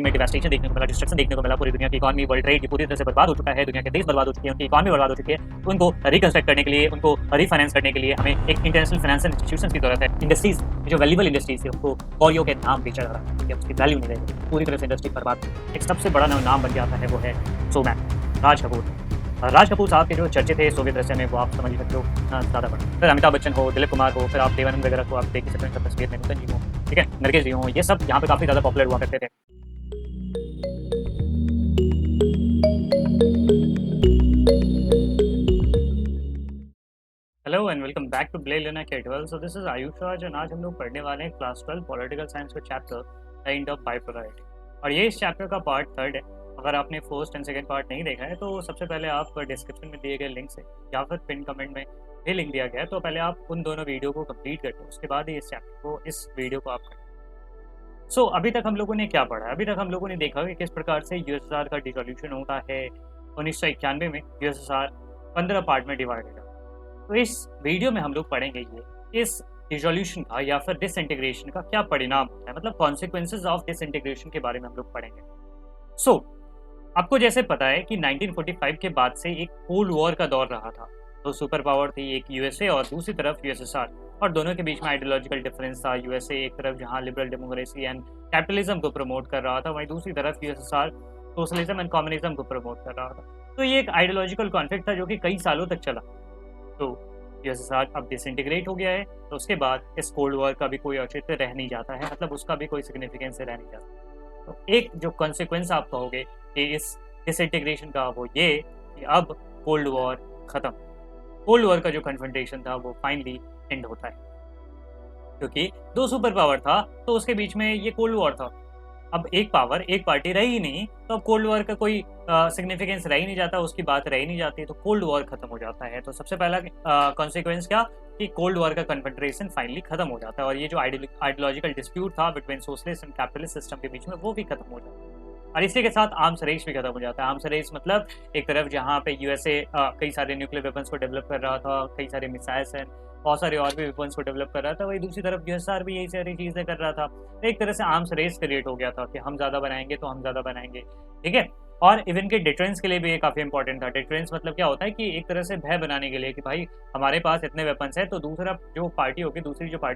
में डिवास्टेशन देखने को मिला, डिस्ट्रक्शन देखने को मिला, पूरी दुनिया की इकोनॉमी, वर्ल्ड ट्रेड पूरी तरह से बर्बाद हो चुका है, दुनिया के देश बर्बाद हो चुके हैं, उनकी इकोनॉमी बर्बाद हो चुकी है। उनको रिकंस्ट्रक्ट करने के लिए, उनको रिफाइनेंस करने के लिए हमें एक इंटरनेशनल फाइनेंशियल इंस्टीट्यूशन की जरूरत है। इंडस्ट्रीज जो वैल्यूएबल इंडस्ट्रीज है उनको कौड़ियों के नाम बेचा जा रहा है, ठीक है, उसकी वैल्यू नहीं रहेगी, पूरी तरह से इंडस्ट्री बर्बाद। एक सबसे बड़ा नाम बन जाता है वो है सोमैन, राज कपूर। राज कपूर साहब के जो चर्चे थे सोवियत रशिया में वो आप समझ सकते हो ज़्यादा बड़ा। फिर अमिताभ बच्चन हो, दिलीप कुमार हो, फिर आप देवानंद वगैरह को आप देख ही सकते हैं तस्वीर में, नूतन जी हो, ठीक है, नरगिस जी हो, ये सब यहाँ पे काफ़ी ज़्यादा पॉपुलर हुआ करते थे। Hello and welcome back to ब्ले लेना K12। So this is Ayush Raj और आज हम लोग पढ़ने वाले हैं क्लास 12 पॉलिटिकल साइंस का चैप्टर द एंड ऑफ बाइपोलैरिटी। और ये इस चैप्टर का पार्ट 3 है। अगर आपने फर्स्ट एंड सेकंड पार्ट नहीं देखा है तो सबसे पहले आप डिस्क्रिप्शन में दिए गए लिंक से या फिर पिन कमेंट में भी लिंक दिया गया है, तो पहले आप उन दोनों वीडियो को कंप्लीट करते हो, उसके बाद ही इस चैप्टर को, इस वीडियो को आप करें। सो अभी तक हम लोगों ने क्या पढ़ा है? अभी तक हम लोगों ने देखा कि किस प्रकार से यूएसएसआर का डिसोल्यूशन होता है। 1991 में यूएसएसआर 15 पार्ट में डिवाइडेड है। तो इस वीडियो में हम लोग पढ़ेंगे ये इस डिसोल्यूशन का या फिर डिसइंटीग्रेशन का क्या परिणाम होता है, मतलब कॉन्सिक्वेंसेज ऑफ डिसइंटीग्रेशन के बारे में हम लोग पढ़ेंगे। सो आपको जैसे पता है कि 1945 के बाद से एक कोल्ड वॉर का दौर रहा था। तो सुपर पावर थी, एक यूएसए और दूसरी तरफ यूएसएसआर, और दोनों के बीच में आइडियोलॉजिकल डिफरेंस था। यूएसए एक तरफ जहां लिबरल डेमोक्रेसी एंड कैपिटलिज्म को प्रमोट कर रहा था, वहीं दूसरी तरफ यूएसएसआर सोशलिज्म एंड कम्युनिज्म को प्रमोट कर रहा था। तो ये एक आइडियोलॉजिकल कॉन्फ्लिक्ट था जो कि कई सालों तक चला। तो यूएसएसआर अब डिसइंटीग्रेट हो गया है, तो उसके बाद इस कोल्ड वॉर का भी कोई औचित्य रह नहीं जाता है, मतलब उसका भी कोई सिग्निफिकेंस रह नहीं जाता। तो एक जो कॉन्सिक्वेंस आप कहोगे कि इस डिसइंटीग्रेशन का वो ये कि अब कोल्ड वॉर खत्म, कोल्ड वॉर का जो कन्फ्रंटेशन था वो फाइनली एंड होता है, क्योंकि दो सुपर पावर था तो उसके बीच में ये कोल्ड वॉर था। अब एक पावर, एक पार्टी रही ही नहीं, तो अब कोल्ड वॉर का कोई सिग्निफिकेंस रह ही नहीं जाता, उसकी बात रह ही नहीं जाती, तो कोल्ड वॉर खत्म हो जाता है। तो सबसे पहला कॉन्सिक्वेंस क्या कि कोल्ड वॉर का कन्फेडरेशन फाइनली खत्म हो जाता है, और ये जो आइडियोलॉजिकल डिस्प्यूट था between socialist and capitalist system के बीच में वो भी खत्म हो जाता है। और इसी के साथ आर्म्स रेस भी खत्म हो जाता है। आर्म्स रेस मतलब एक तरफ जहाँ पे यूएसए कई सारे न्यूक्लियर वेपन्स को डेवलप कर रहा था, कई सारे मिसाइल्स एंड बहुत सारे और भी वेपन्स को डेवलप कर रहा था, वही दूसरी तरफ यूएसआर भी यही सारी चीज़ें कर रहा था। एक तरह से आर्म्स रेस क्रिएट हो गया था कि हम ज़्यादा बनाएंगे तो हम ज़्यादा बनाएंगे, ठीक है। और इवन के डिटरेंस के लिए भी ये काफ़ी इंपॉर्टेंट था। डिटरेंस मतलब क्या होता है कि एक तरह से भय बनाने के लिए कि भाई हमारे पास इतने वेपन्स हैं, तो दूसरी जो पार्टी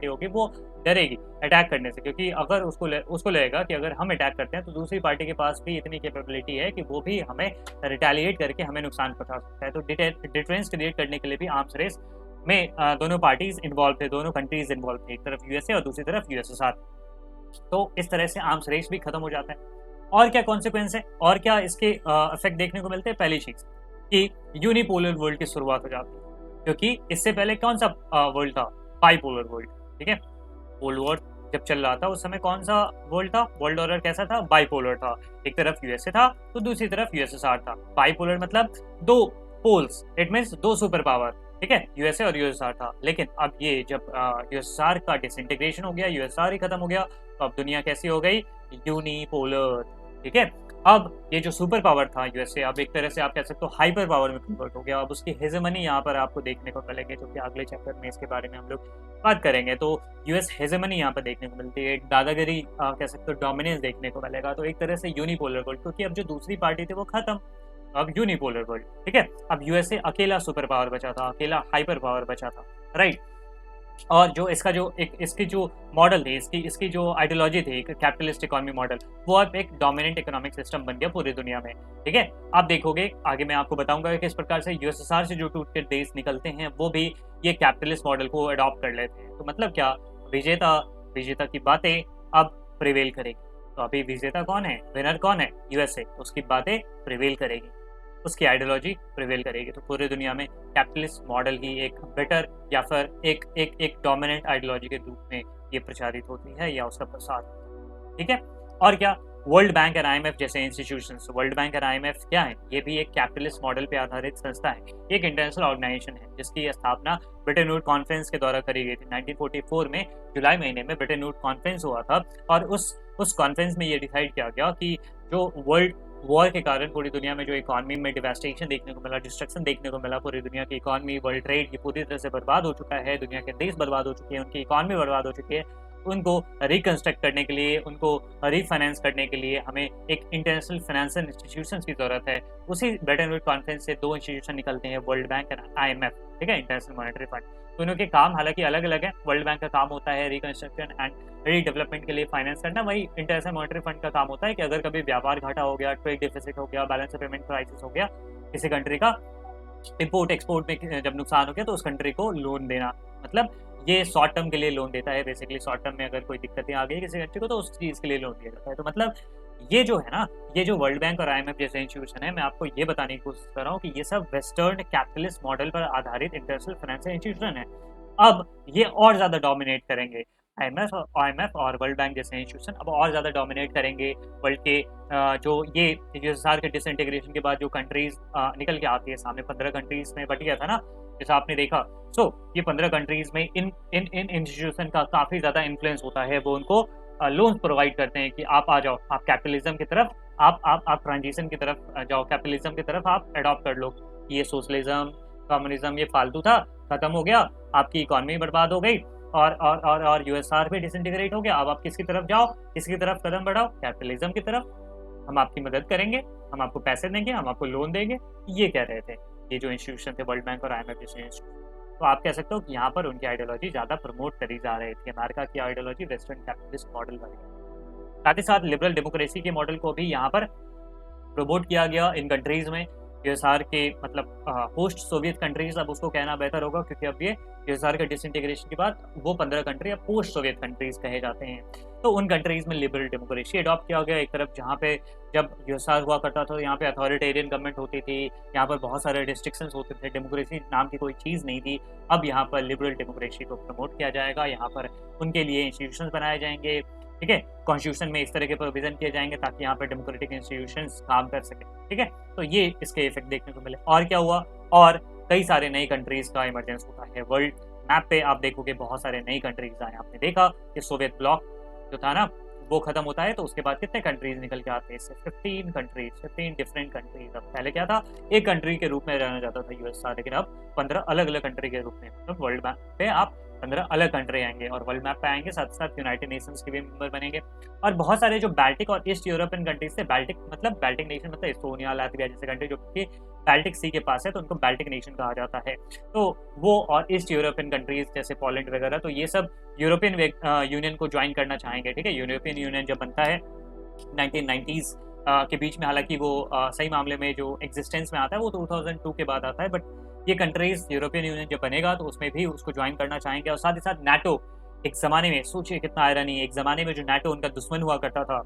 होगी वो डरेगी अटैक करने से, क्योंकि अगर उसको लगेगा कि अगर हम अटैक करते हैं तो दूसरी पार्टी के पास भी इतनी कैपेबिलिटी है कि वो भी हमें रिटेलिएट करके हमें नुकसान पहुंचा सकता है। तो डिटरेंस क्रिएट करने के लिए भी आर्म्स रेस में दोनों पार्टीज इन्वॉल्व थे, दोनों कंट्रीज इन्वॉल्व थे, एक तरफ यूएसए और दूसरी तरफ यूएसएसआर। तो इस तरह से आर्म्स रेस भी खत्म हो जाता है। और क्या कॉन्सिक्वेंस है, और क्या इसके इफेक्ट देखने को मिलते हैं? पहली चीज कि यूनिपोलर वर्ल्ड की शुरुआत हो जाती है, क्योंकि इससे पहले कौन सा वर्ल्ड था? बाइपोलर वर्ल्ड, ठीक है। कोल्ड वॉर जब चल रहा था उस समय कौन सा वर्ल्ड था? वर्ल्ड ऑर्डर कैसा था? बाइपोलर था। एक तरफ यूएसए था तो दूसरी तरफ यूएसएसआर था। बाइपोलर मतलब दो पोल्स, इट मीन्स दो सुपर पावर, ठीक है, यूएसए और यूएसआर था। लेकिन अब ये जब यूएसआर का डिसइंटीग्रेशन हो गया, यूएसआर ही खत्म हो गया, तो अब दुनिया कैसी हो गई? यूनिपोलर, ठीक है। अब ये जो सुपर पावर था यूएसए, अब एक तरह से आप कह सकते हो हाइपर पावर में कन्वर्ट हो गया। अब उसकी हेजेमनी यहाँ पर आपको देखने को मिलेगी, जो कि अगले चैप्टर में इसके बारे में हम लोग बात करेंगे। तो यूएस हेजेमनी यहाँ पर देखने को मिलती है, दादागिरी कह सकते हो, डोमिनेंस देखने को मिलेगा। तो एक तरह से यूनिपोलर वर्ल्ड, क्योंकि अब जो दूसरी पार्टी थी वो खत्म, अब यूनिपोलर वर्ल्ड, ठीक है। अब यूएसए अकेला सुपर पावर बचा था, अकेला हाइपर पावर बचा था, राइट। और जो इसकी जो मॉडल थी, इसकी जो आइडियोलॉजी थी, एक कैपिटलिस्ट इकोनॉमी मॉडल, वो अब एक डोमिनेंट इकोनॉमिक सिस्टम बन गया पूरी दुनिया में, ठीक है। आप देखोगे आगे मैं आपको बताऊंगा कि इस प्रकार से यूएसएसआर से जो टूट के देश निकलते हैं वो भी ये कैपिटलिस्ट मॉडल को अडॉप्ट कर लेते हैं। तो मतलब क्या? विजेता की बातें अब प्रिवेल करेगी। तो अभी विजेता कौन है, विनर कौन है? यूएसए। उसकी बातें प्रिवेल करेगी, उसकी आइडियोलॉजी प्रिवेल करेगी। तो पूरी दुनिया में कैपिटलिस्ट मॉडल ही एक बेटर या फिर एक डोमिनेंट आइडियोलॉजी के रूप में ये प्रचारित होती है या उसका प्रसार होता है, ठीक है। और क्या? वर्ल्ड बैंक और आईएमएफ जैसे इंस्टीट्यूशंस, वर्ल्ड बैंक और आईएमएफ क्या है? ये भी एक कैपिटलिस्ट मॉडल पे आधारित संस्था है, एक इंटरनेशनल ऑर्गेनाइजेशन है जिसकी स्थापना ब्रिटेन वुड कॉन्फ्रेंस के द्वारा करी गई थी। 1944 में जुलाई महीने में ब्रिटेन वुड कॉन्फ्रेंस हुआ था, और उस कॉन्फ्रेंस में ये डिसाइड किया गया कि जो वर्ल्ड वॉर के कारण पूरी दुनिया में जो इकोनॉमी में डिवास्टेशन देखने को मिला, डिस्ट्रक्शन देखने को मिला, पूरी दुनिया की इकोनॉमी, वर्ल्ड ट्रेड ये पूरी तरह से बर्बाद हो चुका है, दुनिया के देश बर्बाद हो चुके हैं, उनकी इकोनॉमी बर्बाद हो चुकी है। उनको रिकंस्ट्रक्ट करने के लिए, उनको रीफाइनेंस करने के लिए हमें एक इंटरनेशनल फाइनेंशियल इंस्टीट्यूशन की ज़रूरत है। उसी ब्रेटन वुड कॉन्फ्रेंस से 2 इंस्टीट्यूशन निकलते हैं, वर्ल्ड बैंक एंड IMF, ठीक है, इंटरनेशनल मॉनेटरी फंड। दोनों के काम हालांकि अलग अलग है। वर्ल्ड बैंक का काम होता है रिकंस्ट्रक्शन एंड रीडेवलपमेंट के लिए फाइनेंस करना, वही इंटरनेशनल मॉनेटरी फंड का काम होता है कि अगर कभी व्यापार घाटा हो गया, ट्रेड डिफिसिट हो गया, बैलेंस ऑफ पेमेंट क्राइसिस हो गया, किसी कंट्री का इंपोर्ट एक्सपोर्ट में जब नुकसान हो गया तो उस कंट्री को लोन देना। मतलब ये शॉर्ट टर्म के लिए लोन देता है। बेसिकली शॉर्ट टर्म में अगर कोई दिक्कतें आ गई किसी कंट्री को तो उस चीज़ के लिए लोन दिया जाता है। तो मतलब ये जो है ना, ये जो वर्ल्ड बैंक और IMF जैसे इंस्टीट्यूशन है, मैं आपको ये बताने की कोशिश कर रहा हूँ कि ये सब वेस्टर्न कैपिटलिस्ट मॉडल पर आधारित इंटरनेशनल फाइनेंशियल इंस्टीट्यूशन है। अब ये और ज़्यादा डोमिनेट करेंगे। IMF और वर्ल्ड बैंक जैसे इंस्टीट्यूशन अब और ज़्यादा डोमिनेट करेंगे वर्ल्ड के जो ये USSR के डिसइंटीग्रेशन के बाद जो कंट्रीज निकल के आती है सामने। 15 कंट्रीज में बट गया था ना, जैसा आपने देखा। ये 15 कंट्रीज में इन इन इन इंस्टीट्यूशन का काफ़ी ज़्यादा इन्फ्लुएंस होता है। वो उनको लोन प्रोवाइड करते हैं कि आप आ जाओ, आप कैपिटलिज्म की तरफ, आप ट्रांजिशन की तरफ जाओ, कैपिटलिज्म की तरफ आप अडॉप्ट कर लो। ये सोशलिज्म, कम्युनिज्म ये फालतू था, खत्म हो गया, आपकी इकोनॉमी बर्बाद हो गई और USSR भी डिसइंटीग्रेट हो गया। अब आप किसकी तरफ जाओ, किसकी तरफ कदम बढ़ाओ? कैपिटलिज्म की तरफ। हम आपकी मदद करेंगे, हम आपको पैसे देंगे, हम आपको लोन देंगे। ये कह रहे थे ये जो इंस्टीट्यूशन थे वर्ल्ड बैंक और IMF जैसे इंस्टीट्यूशन। तो आप कह सकते हो कि यहाँ पर उनकी आइडियोलॉजी ज़्यादा प्रमोट करी जा रही थी। अमेरिका की आइडियोलॉजी वेस्टर्न कैपिटलिस्ट मॉडल वाली, साथ ही साथ लिबरल डेमोक्रेसी के मॉडल को भी यहाँ पर प्रमोट किया गया इन कंट्रीज़ में। USSR के मतलब पोस्ट सोवियत कंट्रीज, अब उसको कहना बेहतर होगा क्योंकि अब ये USSR के डिसइंटीग्रेशन के बाद वो 15 कंट्री अब पोस्ट सोवियत कंट्रीज कहे जाते हैं। तो उन कंट्रीज में लिबरल डेमोक्रेसी अडॉप्ट किया गया। एक तरफ जहाँ पे जब USSR हुआ करता था यहाँ पे अथॉरिटेरियन गवर्नमेंट होती थी, यहाँ पर बहुत सारे रिस्ट्रिक्शंस होते थे, डेमोक्रेसी नाम की कोई चीज़ नहीं थी। अब यहाँ पर लिबरल डेमोक्रेसी को प्रमोट किया जाएगा, यहाँ पर उनके लिए इंस्टीट्यूशन बनाए जाएंगे, ठीक है। कॉन्स्टिट्यूशन में इस तरह के प्रोविजन किए जाएंगे ताकि यहाँ पर डेमोक्रेटिक इंस्टीट्यूशंस काम कर सके, ठीक है। तो ये इसके इफेक्ट देखने को मिले। और क्या हुआ, और कई सारे नई कंट्रीज का इमरजेंस होता है। वर्ल्ड मैप पे आप देखोगे बहुत सारे नई कंट्रीज आए। आपने देखा कि सोवियत ब्लॉक जो था ना वो खत्म होता है तो उसके बाद कितने कंट्रीज निकल के आते हैं इससे? 15 कंट्रीज, 15 डिफरेंट कंट्रीज। अब पहले क्या था, एक कंट्री के रूप में रहना जाता था USSR, लेकिन अब 15 अलग अलग कंट्री के रूप में। मतलब वर्ल्ड मैप पे आप 15 अलग कंट्री आएंगे और वर्ल्ड मैप पे आएंगे, साथ साथ यूनाइटेड नेशंस के भी मेंबर बनेंगे। और बहुत सारे जो बाल्टिक और ईस्ट यूरोपियन कंट्रीज थे, बाल्टिक नेशन मतलब एस्टोनिया, लातविया जैसे कंट्री जो कि बाल्टिक सी के पास है तो उनको बाल्टिक नेशन कहा जाता है। तो वो और ईस्ट यूरोपियन कंट्रीज जैसे पोलैंड वगैरह, तो ये सब यूरोपियन यूनियन को ज्वाइन करना चाहेंगे, ठीक है। यूरोपियन यूनियन जब बनता है 1990s के बीच में, हालांकि वो सही मामले में जो एग्जिस्टेंस में आता है वो 2002 के बाद आता है, बट ये कंट्रीज यूरोपियन यूनियन जब बनेगा तो उसमें भी उसको ज्वाइन करना चाहेंगे। और साथ ही साथ नाटो, एक ज़माने में, सोचिए कितना आयरनी है, एक ज़माने में जो नाटो उनका दुश्मन हुआ करता था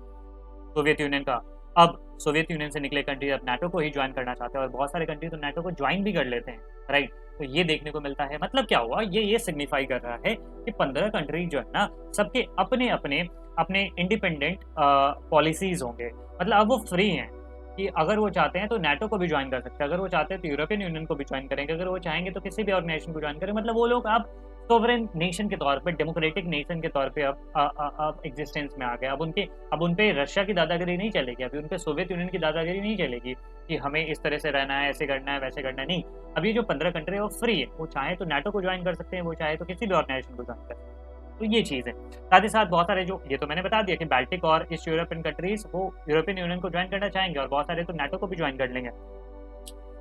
सोवियत यूनियन का, अब सोवियत यूनियन से निकले कंट्री अब नाटो को ही ज्वाइन करना चाहते हैं और बहुत सारे कंट्री तो नाटो को ज्वाइन भी कर लेते हैं, राइट। तो ये देखने को मिलता है। मतलब क्या हुआ, ये सिग्निफाई कर रहा है कि 15 कंट्री जो है ना, सबके अपने अपने अपने इंडिपेंडेंट पॉलिसीज होंगे। मतलब अब वो फ्री हैं कि अगर वो चाहते हैं तो नाटो को भी ज्वाइन कर सकते हैं, अगर वो चाहते हैं तो यूरोपियन यूनियन को भी ज्वाइन करेंगे, अगर वो चाहेंगे तो किसी भी ऑर्गेनाइजेशन को ज्वाइन करें। मतलब वो लोग अब सोवरेन नेशन के तौर पे, डेमोक्रेटिक नेशन के तौर पे अब एग्जिस्टेंस में आ गए। अब उन पे रशिया की दादागिरी नहीं चलेगी, अभी उन पे सोवियत यूनियन की दादागिरी नहीं चलेगी कि हमें इस तरह से रहना है, ऐसे करना है, वैसे करना है, नहीं। अब ये जो 15 कंट्री है वो फ्री है, वो चाहे तो नाटो को ज्वाइन कर सकते हैं, वो चाहे तो किसी भी ऑर्गेनाइजेशन को ज्वाइन कर सकते हैं। तो ये चीज़ है। साथ ही साथ बहुत सारे जो, ये तो मैंने बता दिया कि बाल्टिक और ईस्ट यूरोपियन कंट्रीज वो यूरोपियन यूनियन को ज्वाइन करना चाहेंगे और बहुत सारे तो नाटो को भी ज्वाइन कर लेंगे।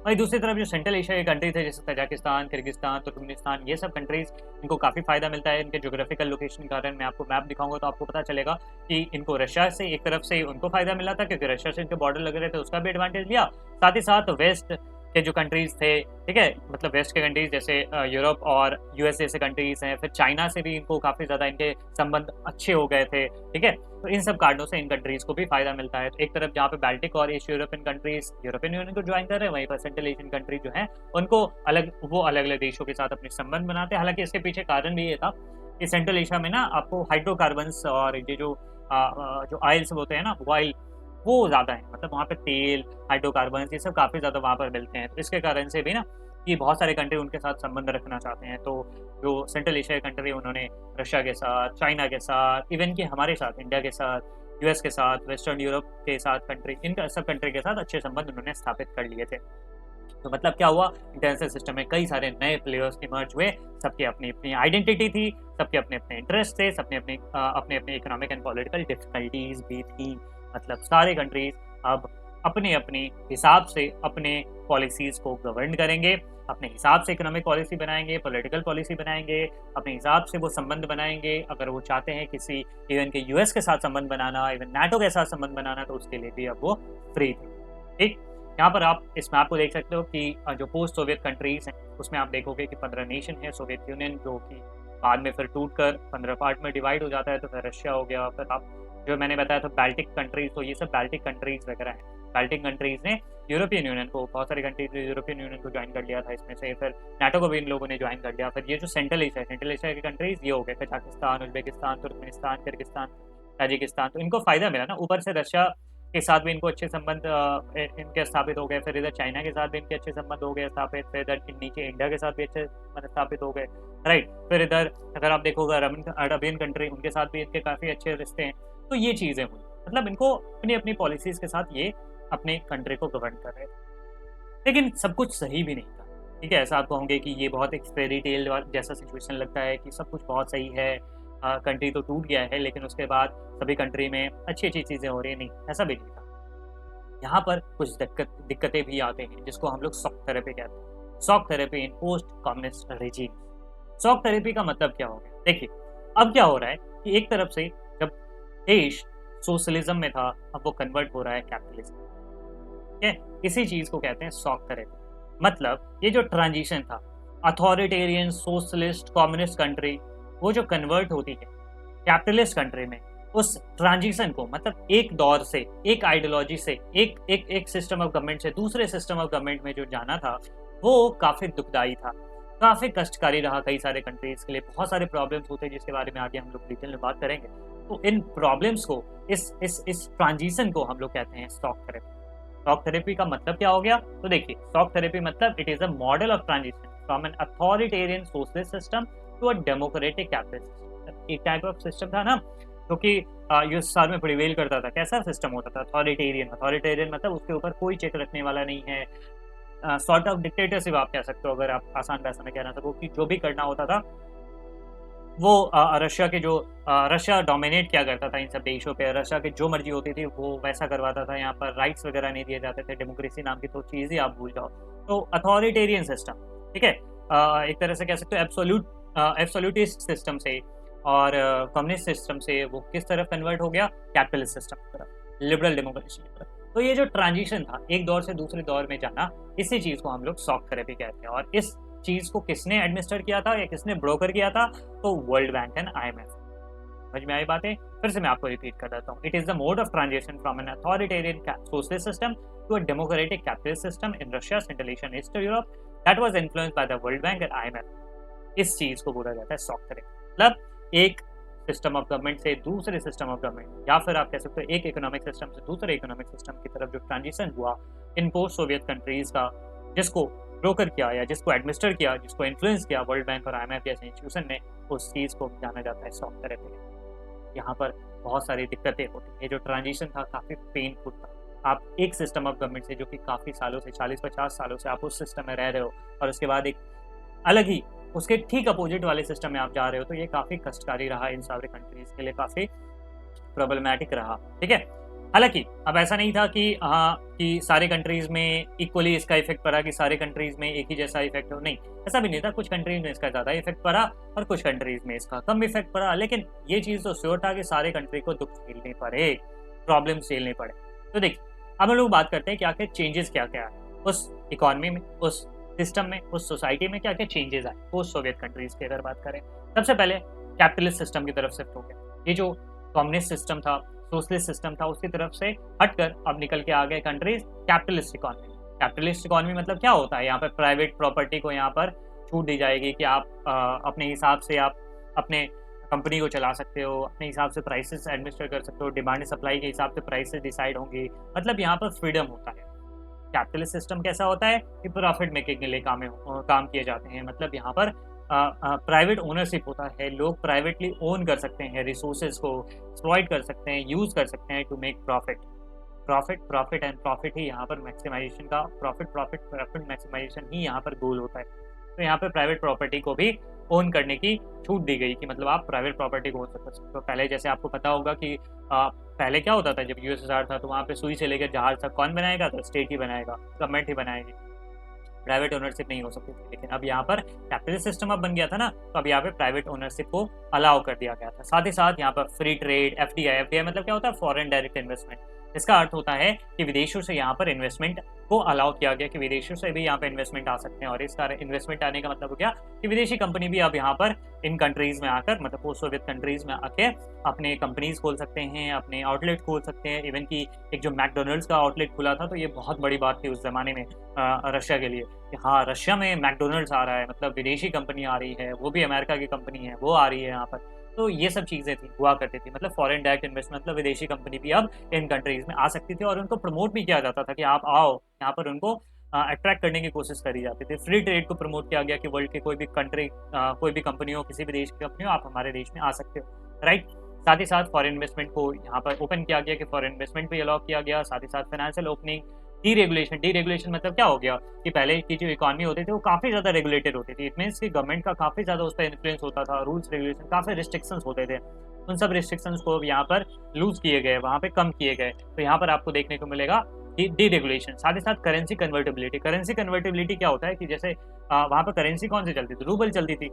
वहीं दूसरी तरफ जो सेंट्रल एशिया के कंट्री थे जैसे तजाकिस्तान, किर्गिस्तान, तुर्कमेनिस्तान, ये सब कंट्रीज इनको काफ़ी फायदा मिलता है इनके ज्योग्राफिकल लोकेशन के कारण। मैं आपको मैप दिखाऊंगा तो आपको पता चलेगा कि इनको रशिया से एक तरफ से उनको फायदा मिला था क्योंकि रशिया से इनके बॉर्डर लगे रहे थे, उसका भी एडवांटेज लिया। साथ ही साथ वेस्ट के जो कंट्रीज थे, ठीक है, मतलब वेस्ट के कंट्रीज जैसे यूरोप और USA से कंट्रीज हैं, फिर चाइना से भी इनको काफ़ी ज़्यादा इनके संबंध अच्छे हो गए थे, ठीक है। तो इन सब कारणों से इन कंट्रीज को भी फायदा मिलता है। तो एक तरफ जहाँ पे बाल्टिक और east European countries European union को ज्वाइन कर रहे हैं, वहीं पर सेंट्रल एशियन कंट्री जो है उनको अलग अलग देशों के साथ अपने संबंध बनाते हैं। हालांकि इसके पीछे कारण भी ये था कि सेंट्रल एशिया में ना आपको हाइड्रोकार्बन्स और ये जो ऑयल्स होते हैं ना, ऑयल वो ज़्यादा है, मतलब वहाँ पे तेल, हाइड्रोकार्बन्स ये सब काफ़ी ज़्यादा वहाँ पर मिलते हैं। तो इसके कारण से भी ना कि बहुत सारे कंट्री उनके साथ संबंध रखना चाहते हैं। तो जो सेंट्रल एशिया कंट्री उन्होंने रशिया के साथ, चाइना के साथ, इवन कि हमारे साथ, इंडिया के साथ, US के साथ, वेस्टर्न यूरोप के साथ कंट्री, इन सब कंट्री के साथ अच्छे संबंध उन्होंने स्थापित कर लिए थे। तो मतलब क्या हुआ, इंटरनेशनल सिस्टम में कई सारे नए प्लेयर्स इमर्ज हुए, सबकी अपनी अपनी आइडेंटिटी थी, सबके अपने अपने इंटरेस्ट थे, सबने अपने अपने अपने इकोनॉमिक एंड पॉलिटिकल डिफिकल्टीज भी थी। मतलब सारे कंट्रीज अब अपने अपने हिसाब से अपने पॉलिसीज को गवर्न करेंगे, अपने हिसाब से इकोनॉमिक पॉलिसी बनाएंगे, पॉलिटिकल पॉलिसी बनाएंगे, अपने हिसाब से वो संबंध बनाएंगे। अगर वो चाहते हैं किसी इवन के यूएस के साथ संबंध बनाना, इवन नाटो के साथ संबंध बनाना, तो उसके लिए भी अब वो फ्री थे। ठीक, यहाँ पर आप इस मैप को देख सकते हो कि जो पोस्ट सोवियत कंट्रीज हैं उसमें आप देखोगे कि 15 नेशन है। सोवियत यूनियन जो कि बाद में फिर टूट कर 15 पार्ट में डिवाइड हो जाता है, तो फिर रशिया हो गया, फिर आप जो मैंने बताया था बाल्टिक कंट्रीज, तो ये सब बाल्टिक कंट्रीज वगैरह हैं। बाल्टिक कंट्रीज ने यूरोपियन यूनियन को, बहुत सारी कंट्रीज ने यूरोपियन यूनियन को ज्वाइन कर लिया था इसमें से, फिर नाटो को भी इन लोगों ने ज्वाइन कर लिया। फिर ये जो सेंट्रल एशिया की कंट्रीज ये हो गए Kazakhstan, Uzbekistan, Turkmenistan, Kyrgyzstan, Tajikistan. तो इनको फायदा मिला ना, ऊपर से रशिया के साथ भी इनको अच्छे संबंध इनके स्थापित हो गए, फिर इधर चाइना के साथ भी इनके अच्छे संबंध हो गए स्थापित, फिर इधर नीचे इंडिया के साथ भी अच्छे संबंध स्थापित हो गए, राइट। फिर इधर अगर आप देखोगे अरबियन कंट्री, उनके साथ भी इनके काफ़ी अच्छे रिश्ते हैं। तो ये चीज़ें हुई, मतलब इनको अपनी अपनी पॉलिसीज़ के साथ ये अपने कंट्री को गवर्न कर रहे थे। लेकिन सब कुछ सही भी नहीं था, ठीक है। ऐसा आप कहोगे कि ये बहुत एक फेरी टेल जैसा सिचुएशन लगता है कि सब कुछ बहुत सही है, कंट्री तो टूट गया है, लेकिन उसके बाद सभी कंट्री में अच्छी अच्छी चीज़ें हो रही हैं। नहीं, ऐसा भी नहीं था। यहाँ पर कुछ दिक्कतें भी आते हैं जिसको हम लोग शॉक थेरेपी कहते हैं। Shock therapy in post communist regime. Shock therapy का मतलब क्या हो गया, देखिए अब क्या हो रहा है कि एक तरफ से जब देश सोशलिज्म में था, अब वो कन्वर्ट हो रहा है कैपिटलिज्म, ठीक है। इसी चीज़ को कहते हैं शॉक थेरेपी। मतलब ये जो ट्रांजिशन था अथॉरिटेरियन सोशलिस्ट कम्युनिस्ट कंट्री, वो जो कन्वर्ट होती है कैपिटलिस्ट कंट्री में, उस ट्रांजिशन को, मतलब एक दौर से, एक आइडियोलॉजी से, एक सिस्टम ऑफ गवर्नमेंट से दूसरे सिस्टम ऑफ गवर्नमेंट में जो जाना था, वो काफ़ी दुखदाई था, काफ़ी कष्टकारी रहा कई सारे कंट्रीज के लिए। बहुत सारे प्रॉब्लम्स होते हैं जिसके बारे में आगे हम लोग डिटेल में बात करेंगे। तो इन प्रॉब्लम्स को, इस ट्रांजिशन को हम लोग कहते हैं शॉक थेरेपी। शॉक थेरेपी का मतलब क्या हो गया, तो देखिए शॉक थेरेपी मतलब it is a model of transition from an authoritarian socialist system to a democratic capitalist system. एक टाइप ऑफ सिस्टम था ना जो कि यूएसएसआर में प्रिवेल करता था। कैसा सिस्टम होता था, अथॉरिटेरियन मतलब उसके ऊपर कोई चेक रखने वाला नहीं है, सॉर्ट ऑफ डिक्टेटरशिप आप कह सकते हो, अगर आप आसान भाषा में कहना सको, कि जो भी करना होता था वो रशिया के जो रशिया डोमिनेट किया करता था इन सब देशों पे, रशिया की जो मर्जी होती थी वो वैसा करवाता था। यहाँ पर राइट्स वगैरह नहीं दिए जाते थे, डेमोक्रेसी नाम की तो चीज़ ही आप भूल जाओ। तो अथॉरिटेरियन सिस्टम, ठीक है, एक तरह से कह सकते हो एब्सोल्यूटिस्ट सिस्टम से और कम्युनिस्ट सिस्टम से वो किस तरफ कन्वर्ट हो गया, कैपिटलिस्ट सिस्टम की तरफ, लिबरल डेमोक्रेसी की तरफ। तो ये जो ट्रांजिशन था एक दौर से दूसरे दौर में जाना, इसी चीज़ को हम लोग शॉक थेरेपी कहते हैं। और इस चीज़ को किसने एडमिनिस्टर किया था या किसने ब्रोकर किया था, तो वर्ल्ड बैंक एंड IMF। समझ में आई बातें, फिर से मैं आपको रिपीट कर देता हूँ। It is the mode of transition from an authoritarian socialist system to a democratic capitalist system in Russia, Central Asia and Eastern Europe that was influenced by the World Bank and IMF। इस चीज़ को बोला जाता है shock therapy. मतलब एक system of government से दूसरे system of government, या फिर आप कह सकते हो एक इकोनॉमिक सिस्टम से दूसरे इकोनॉमिक सिस्टम की तरफ जो ट्रांजिशन हुआ इन पोस्ट सोवियत कंट्रीज का, जिसको ब्रोकर किया या जिसको एडमिनिस्टर किया, जिसको इन्फ्लुएंस किया वर्ल्ड बैंक और IMF जैसे इंस्टीट्यूशन ने, उस चीज़ को जाना जाता है शॉक थेरेपी। यहाँ पर बहुत सारी दिक्कतें होती हैं। ये जो ट्रांजिशन था काफ़ी पेनफुल था। आप एक सिस्टम ऑफ गवर्नमेंट से जो कि काफ़ी सालों से 40-50 सालों से आप उस सिस्टम में रह रहे हो, और उसके बाद एक अलग ही उसके ठीक अपोजिट वाले सिस्टम में आप जा रहे हो, तो ये काफ़ी कष्टकारी रहा इन सारे कंट्रीज़ के लिए, काफ़ी प्रॉब्लमैटिक रहा, ठीक है। हालांकि अब ऐसा नहीं था कि हाँ कि सारे कंट्रीज़ में इक्वली इसका इफेक्ट पड़ा, कि सारे कंट्रीज़ में एक ही जैसा इफेक्ट हो, नहीं, ऐसा भी नहीं था। कुछ कंट्रीज़ में इसका ज़्यादा इफेक्ट पड़ा और कुछ कंट्रीज़ में इसका कम इफेक्ट पड़ा, लेकिन ये चीज़ तो श्योर था कि सारे कंट्री को दुख झेलने पड़े, प्रॉब्लम झेलने पड़े। तो देखिए अब हम लोग बात करते हैं कि आखिर चेंजेस क्या क्या है उस इकॉनमी में, उस सिस्टम में, उस सोसाइटी में क्या क्या चेंजेस आए पोस्ट सोवियत कंट्रीज़ की अगर बात करें। सबसे पहले कैपिटलिस्ट सिस्टम की तरफ शिफ्ट हो गया। ये जो कम्युनिस्ट सिस्टम था, सोशलिस्ट सिस्टम था, उसकी तरफ से हटकर अब निकल के आ गए countries capitalist economy. Capitalist economy मतलब क्या होता है, यहाँ पर प्राइवेट प्रॉपर्टी को यहाँ पर छूट दी जाएगी कि आप अपने हिसाब से आप अपने कंपनी को चला सकते हो, अपने हिसाब से प्राइसेस एडमिनिस्टर कर सकते हो, डिमांड सप्लाई के हिसाब से प्राइसेस डिसाइड होंगी, मतलब यहाँ पर फ्रीडम होता है। कैपिटलिस्ट सिस्टम कैसा होता है कि प्रॉफिट मेकिंग के लिए काम किए जाते हैं, मतलब यहाँ पर प्राइवेट ओनरशिप होता है, लोग प्राइवेटली ओन कर सकते हैं, रिसोर्सेज को एक्सप्लॉइट कर सकते हैं, यूज़ कर सकते हैं to make profit. Profit and profit ही यहाँ पर मैक्सिमाइजेशन का प्रॉफिट मैक्सिमाइजेशन ही यहाँ पर गोल होता है। तो यहाँ पे प्राइवेट प्रॉपर्टी को भी ओन करने की छूट दी गई कि मतलब आप प्राइवेट प्रॉपर्टी को ओन कर सकते हो। पहले जैसे आपको पता होगा कि पहले क्या होता था, जब यूएसएसआर था तो वहाँ पे सुई से लेकर जहाज तक कौन बनाएगा, तो स्टेट ही बनाएगा, गवर्नमेंट ही बनाएगी, प्राइवेट ओनरशिप नहीं हो सकती थी। लेकिन अब यहाँ पर कैपिटलिस्ट सिस्टम अब बन गया था ना, तो अब यहाँ पे प्राइवेट ओनरशिप को अलाउ कर दिया गया था। साथ ही साथ यहाँ पर फ्री ट्रेड, एफडीआई मतलब क्या होता है, फॉरेन डायरेक्ट इन्वेस्टमेंट। इसका अर्थ होता है कि विदेशों से यहाँ पर इन्वेस्टमेंट को अलाउ किया गया कि विदेशों से भी यहाँ पे इन्वेस्टमेंट आ सकते हैं। और इस तरह इन्वेस्टमेंट आने का मतलब हो गया कि विदेशी कंपनी भी अब यहाँ पर इन कंट्रीज में आकर, मतलब पोस्ट सोवियत कंट्रीज में आके अपने कंपनीज खोल सकते हैं, अपने आउटलेट खोल सकते हैं। इवन की एक जो मैकडोनल्ड्स का आउटलेट खुला था, तो ये बहुत बड़ी बात थी उस जमाने में रशिया के लिए कि हाँ, रशिया में मैकडोनल्ड्स आ रहा है, मतलब विदेशी कंपनी आ रही है, वो भी अमेरिका की कंपनी है, वो आ रही है यहाँ पर। तो ये सब चीज़ें थी, हुआ करती थी, मतलब फॉरेन डायरेक्ट इन्वेस्टमेंट, मतलब विदेशी कंपनी भी अब इन कंट्रीज में आ सकती थी और उनको प्रमोट भी किया जाता था कि आप आओ यहाँ पर। उनको अट्रैक्ट करने की कोशिश करी जाती थी। फ्री ट्रेड को प्रमोट किया गया कि वर्ल्ड के कोई भी कंट्री, कोई भी कंपनी हो, किसी भी देश की कंपनी हो, आप हमारे देश में आ सकते हो, राइट। साथ ही साथ फॉरेन इन्वेस्टमेंट को यहाँ पर ओपन किया गया कि फॉरेन इन्वेस्टमेंट भी अलाउ किया गया। साथ ही साथ फाइनेंशियल ओपनिंग, डीरेगुलेशन मतलब क्या हो गया कि पहले की जो इकॉनमी होती थी वो काफ़ी ज़्यादा रेगुलेटेड होती थी। इट मीन्स कि गवर्नमेंट का काफ़ी ज़्यादा उस पर इन्फ्लुएंस होता था, रूल्स रेगुलेशन, काफ़ी रिस्ट्रिक्शंस होते थे। उन सब रिस्ट्रिक्शंस को यहाँ पर लूज किए गए, वहाँ पे कम किए गए। तो यहाँ पर आपको देखने को मिलेगा डीरेगुलेशन। साथ ही साथ करेंसी कन्वर्टेबिलिटी क्या होता है कि जैसे वहाँ पर करेंसी कौन सी चलती थी, रूबल चलती थी।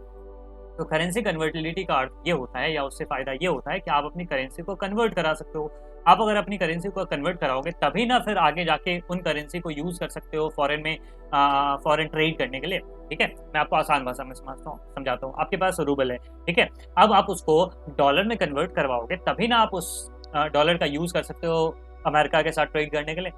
तो करेंसी कन्वर्टिबिलिटी का अर्थ ये होता है, या उससे फ़ायदा ये होता है कि आप अपनी करेंसी को कन्वर्ट करा सकते हो। आप अगर अपनी करेंसी को कन्वर्ट कराओगे तभी ना फिर आगे जाके उन करेंसी को यूज़ कर सकते हो फॉरेन में, फॉरेन ट्रेड करने के लिए, ठीक है। मैं आपको आसान भाषा में समझाता हूँ। आपके पास रूबल है, ठीक है, अब आप उसको डॉलर में कन्वर्ट करवाओगे तभी ना आप उस डॉलर का यूज़ कर सकते हो अमेरिका के साथ ट्रेड करने के लिए,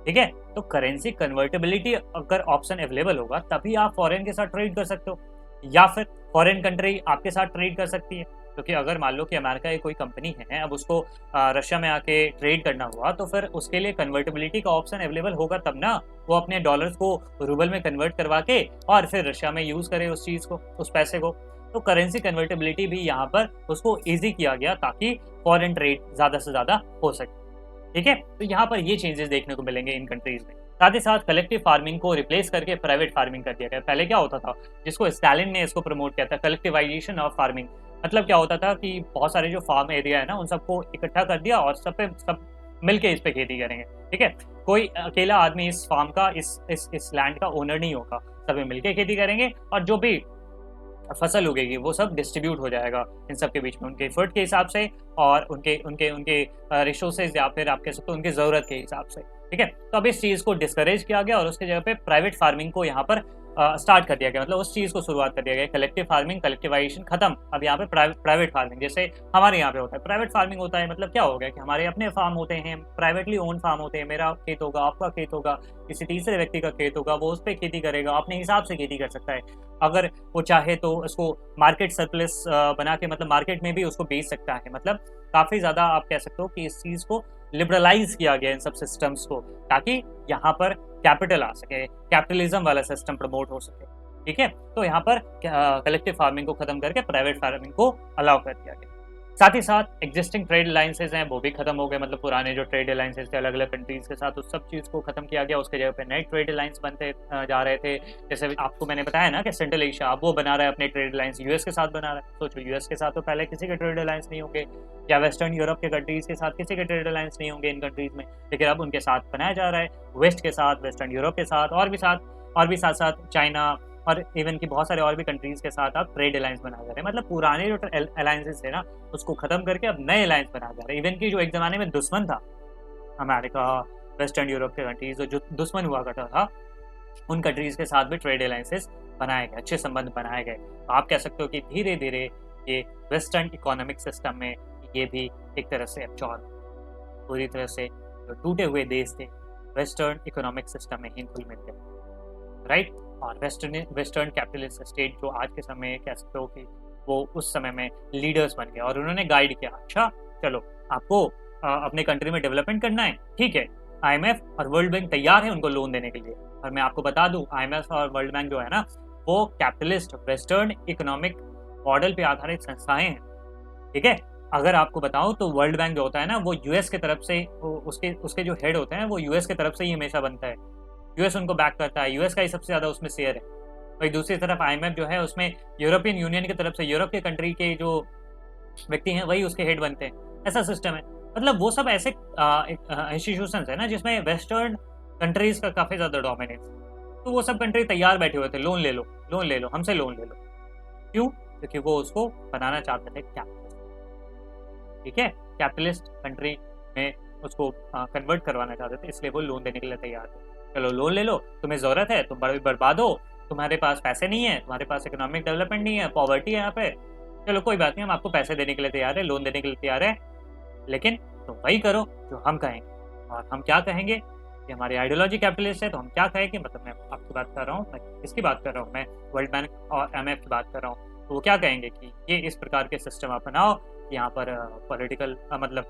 ठीक है। तो करेंसी कन्वर्टेबिलिटी अगर ऑप्शन अवेलेबल होगा तभी आप फॉरेन के साथ ट्रेड कर सकते हो, या फिर फॉरेन कंट्री आपके साथ ट्रेड कर सकती है। क्योंकि अगर मान लो कि अमेरिका की कोई कंपनी है, अब उसको रशिया में आके ट्रेड करना हुआ, तो फिर उसके लिए कन्वर्टेबिलिटी का ऑप्शन अवेलेबल होगा तब ना वो अपने डॉलर्स को रूबल में कन्वर्ट करवा के और फिर रशिया में यूज़ करे उस चीज़ को, उस पैसे को। तो करेंसी कन्वर्टेबिलिटी भी यहाँ पर उसको ईजी किया गया ताकि फॉरेन ट्रेड ज़्यादा से ज़्यादा हो सके, ठीक है। तो यहाँ पर ये चेंजेस देखने को मिलेंगे इन कंट्रीज में। साथ ही साथ कलेक्टिव फार्मिंग को रिप्लेस करके प्राइवेट फार्मिंग कर दिया गया। पहले क्या होता था, जिसको स्टालिन ने इसको प्रमोट किया था, कलेक्टिवाइजेशन ऑफ फार्मिंग। मतलब क्या होता था कि बहुत सारे जो फार्म एरिया है ना, उन सबको इकट्ठा कर दिया और सब मिलके इस पे खेती करेंगे, ठीक है। कोई अकेला आदमी इस फार्म का, इस लैंड का ओनर नहीं होगा, सभी मिलके खेती करेंगे और जो भी फसल उगेगी वो सब डिस्ट्रीब्यूट हो जाएगा इन सब के बीच में, उनके एफर्ट के हिसाब से और उनके उनके उनके रिसोर्सेज, या फिर आप कह सकते हो उनकी ज़रूरत के हिसाब से, ठीक है। तो अब इस चीज़ को डिस्करेज किया गया और उसके जगह पे प्राइवेट फार्मिंग को यहाँ पर स्टार्ट कर दिया गया, मतलब उस चीज़ को शुरुआत कर दिया गया। कलेक्टिव फार्मिंग, कलेक्टिवाइजेशन खत्म, अब यहाँ पे प्राइवेट फार्मिंग, जैसे हमारे यहाँ पे होता है प्राइवेट फार्मिंग होता है। मतलब क्या हो गया कि हमारे अपने फार्म होते हैं, प्राइवेटली ओन फार्म होते हैं, मेरा खेत होगा, आपका खेत होगा, किसी तीसरे व्यक्ति का खेत होगा, वो उस पर खेती करेगा, अपने हिसाब से खेती कर सकता है। अगर वो चाहे तो उसको मार्केट सरप्लस बना के, मतलब मार्केट में भी उसको बेच सकता है। मतलब काफ़ी ज़्यादा आप कह सकते हो कि इस चीज़ को लिबरलाइज किया गया इन सब सिस्टम्स को, ताकि यहाँ पर कैपिटल आ सके, कैपिटलिज्म वाला सिस्टम प्रमोट हो सके, ठीक है। तो यहाँ पर कलेक्टिव फार्मिंग को खत्म करके प्राइवेट फार्मिंग को अलाउ कर दिया गया। साथ ही साथ एग्जिस्टिंग ट्रेड अलायंसेज हैं वो भी खत्म हो गए, मतलब पुराने जो ट्रेड अलायंसेज थे अलग अलग कंट्रीज के साथ, उस सब चीज़ को खत्म किया गया। उसके जगह पे नए ट्रेड अलायंस बनते जा रहे थे। जैसे आपको मैंने बताया ना कि सेंट्रल एशिया अब वो बना रहा है अपने ट्रेड अलायंस, यूएस के साथ बना रहा है। सोचो, यूएस के साथ तो पहले किसी के ट्रेड अलायंस नहीं होंगे, या वेस्टर्न यूरोप के कंट्रीज के साथ किसी के ट्रेड अलायंस नहीं होंगे इन कंट्रीज में, लेकिन अब उनके साथ बनाया जा रहा है, वेस्ट के साथ, वेस्टर्न यूरोप के साथ, और भी साथ साथ चाइना और इवन की बहुत सारे और भी कंट्रीज के साथ आप ट्रेड अलायंस बना जा रहे हैं। मतलब पुराने जो अलायंसेस थे ना उसको खत्म करके अब नए अलायंस बना जा रहे हैं। इवन की जो एक ज़माने में दुश्मन था अमेरिका, वेस्टर्न यूरोप के कंट्रीज, जो दुश्मन हुआ करता था, उन कंट्रीज के साथ भी ट्रेड अलायंसेस बनाए गए, अच्छे संबंध बनाए गए। तो आप कह सकते हो कि धीरे धीरे ये वेस्टर्न इकोनॉमिक सिस्टम में ये भी एक तरह से एब्जॉर्ब, पूरी तरह से जो टूटे हुए देश थे वेस्टर्न इकोनॉमिक सिस्टम में ही घुल मिल गए, राइट। और वेस्टर्न कैपिटलिस्ट स्टेट जो आज के समय कह सकते हो कि वो उस समय में लीडर्स बन गए और उन्होंने गाइड किया, अच्छा चलो आपको अपने कंट्री में डेवलपमेंट करना है, ठीक है, आईएमएफ और वर्ल्ड बैंक तैयार है उनको लोन देने के लिए। और मैं आपको बता दूं, आईएमएफ और वर्ल्ड बैंक जो है ना वो कैपिटलिस्ट वेस्टर्न इकोनॉमिक मॉडल पे आधारित संस्थाएं हैं, ठीक है। अगर आपको बताऊं तो वर्ल्ड बैंक जो होता है ना वो यूएस की तरफ से उसके उसके जो हेड होते हैं वो यूएस की तरफ से ही हमेशा बनता है। यूएस उनको बैक करता है, यूएस का ही सबसे ज़्यादा उसमें शेयर है। वही दूसरी तरफ आईएमएफ जो है उसमें यूरोपियन यूनियन की तरफ से यूरोप के कंट्री के जो व्यक्ति हैं वही उसके हेड बनते हैं। ऐसा सिस्टम है। मतलब वो सब ऐसे इंस्टीट्यूशन है ना जिसमें वेस्टर्न कंट्रीज का काफ़ी ज़्यादा डोमिनेंस। तो वो सब कंट्री तैयार बैठे हुए थे, लोन ले लो, लोन ले लो, हमसे लोन ले लो। क्यों? क्योंकि वो उसको बनाना चाहते थे कैपिटलिस्ट। ठीक है, कैपिटलिस्ट कंट्री में उसको कन्वर्ट करवाना चाहते थे, इसलिए वो लोन देने के लिए तैयार थे। चलो लोन ले लो, तुम्हें ज़रूरत है, तुम बर्बाद हो, तुम्हारे पास पैसे नहीं है, तुम्हारे पास इकोनॉमिक डेवलपमेंट नहीं है, पॉवर्टी है यहाँ पे। चलो कोई बात नहीं, हम आपको पैसे देने के लिए तैयार है, लोन देने के लिए तैयार है, लेकिन तुम वही करो जो हम कहेंगे। और हम क्या कहेंगे कि हमारी आइडियोलॉजी कैपिटलिस्ट है, तो हम क्या कहेंगे, मतलब मैं आपकी बात कर रहा हूँ, मैं किसकी बात कर रहा हूँ, मैं वर्ल्ड बैंक और एमएफ की बात कर रहा हूँ। तो वो क्या कहेंगे कि ये इस प्रकार के सिस्टम आप बनाओ, यहाँ पर पॉलिटिकल मतलब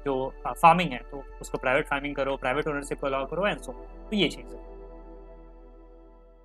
जो फार्मिंग है तो उसको प्राइवेट फार्मिंग करो, प्राइवेट ओनरशिप को अलाउ करो एंड सो। तो ये चीज़ है।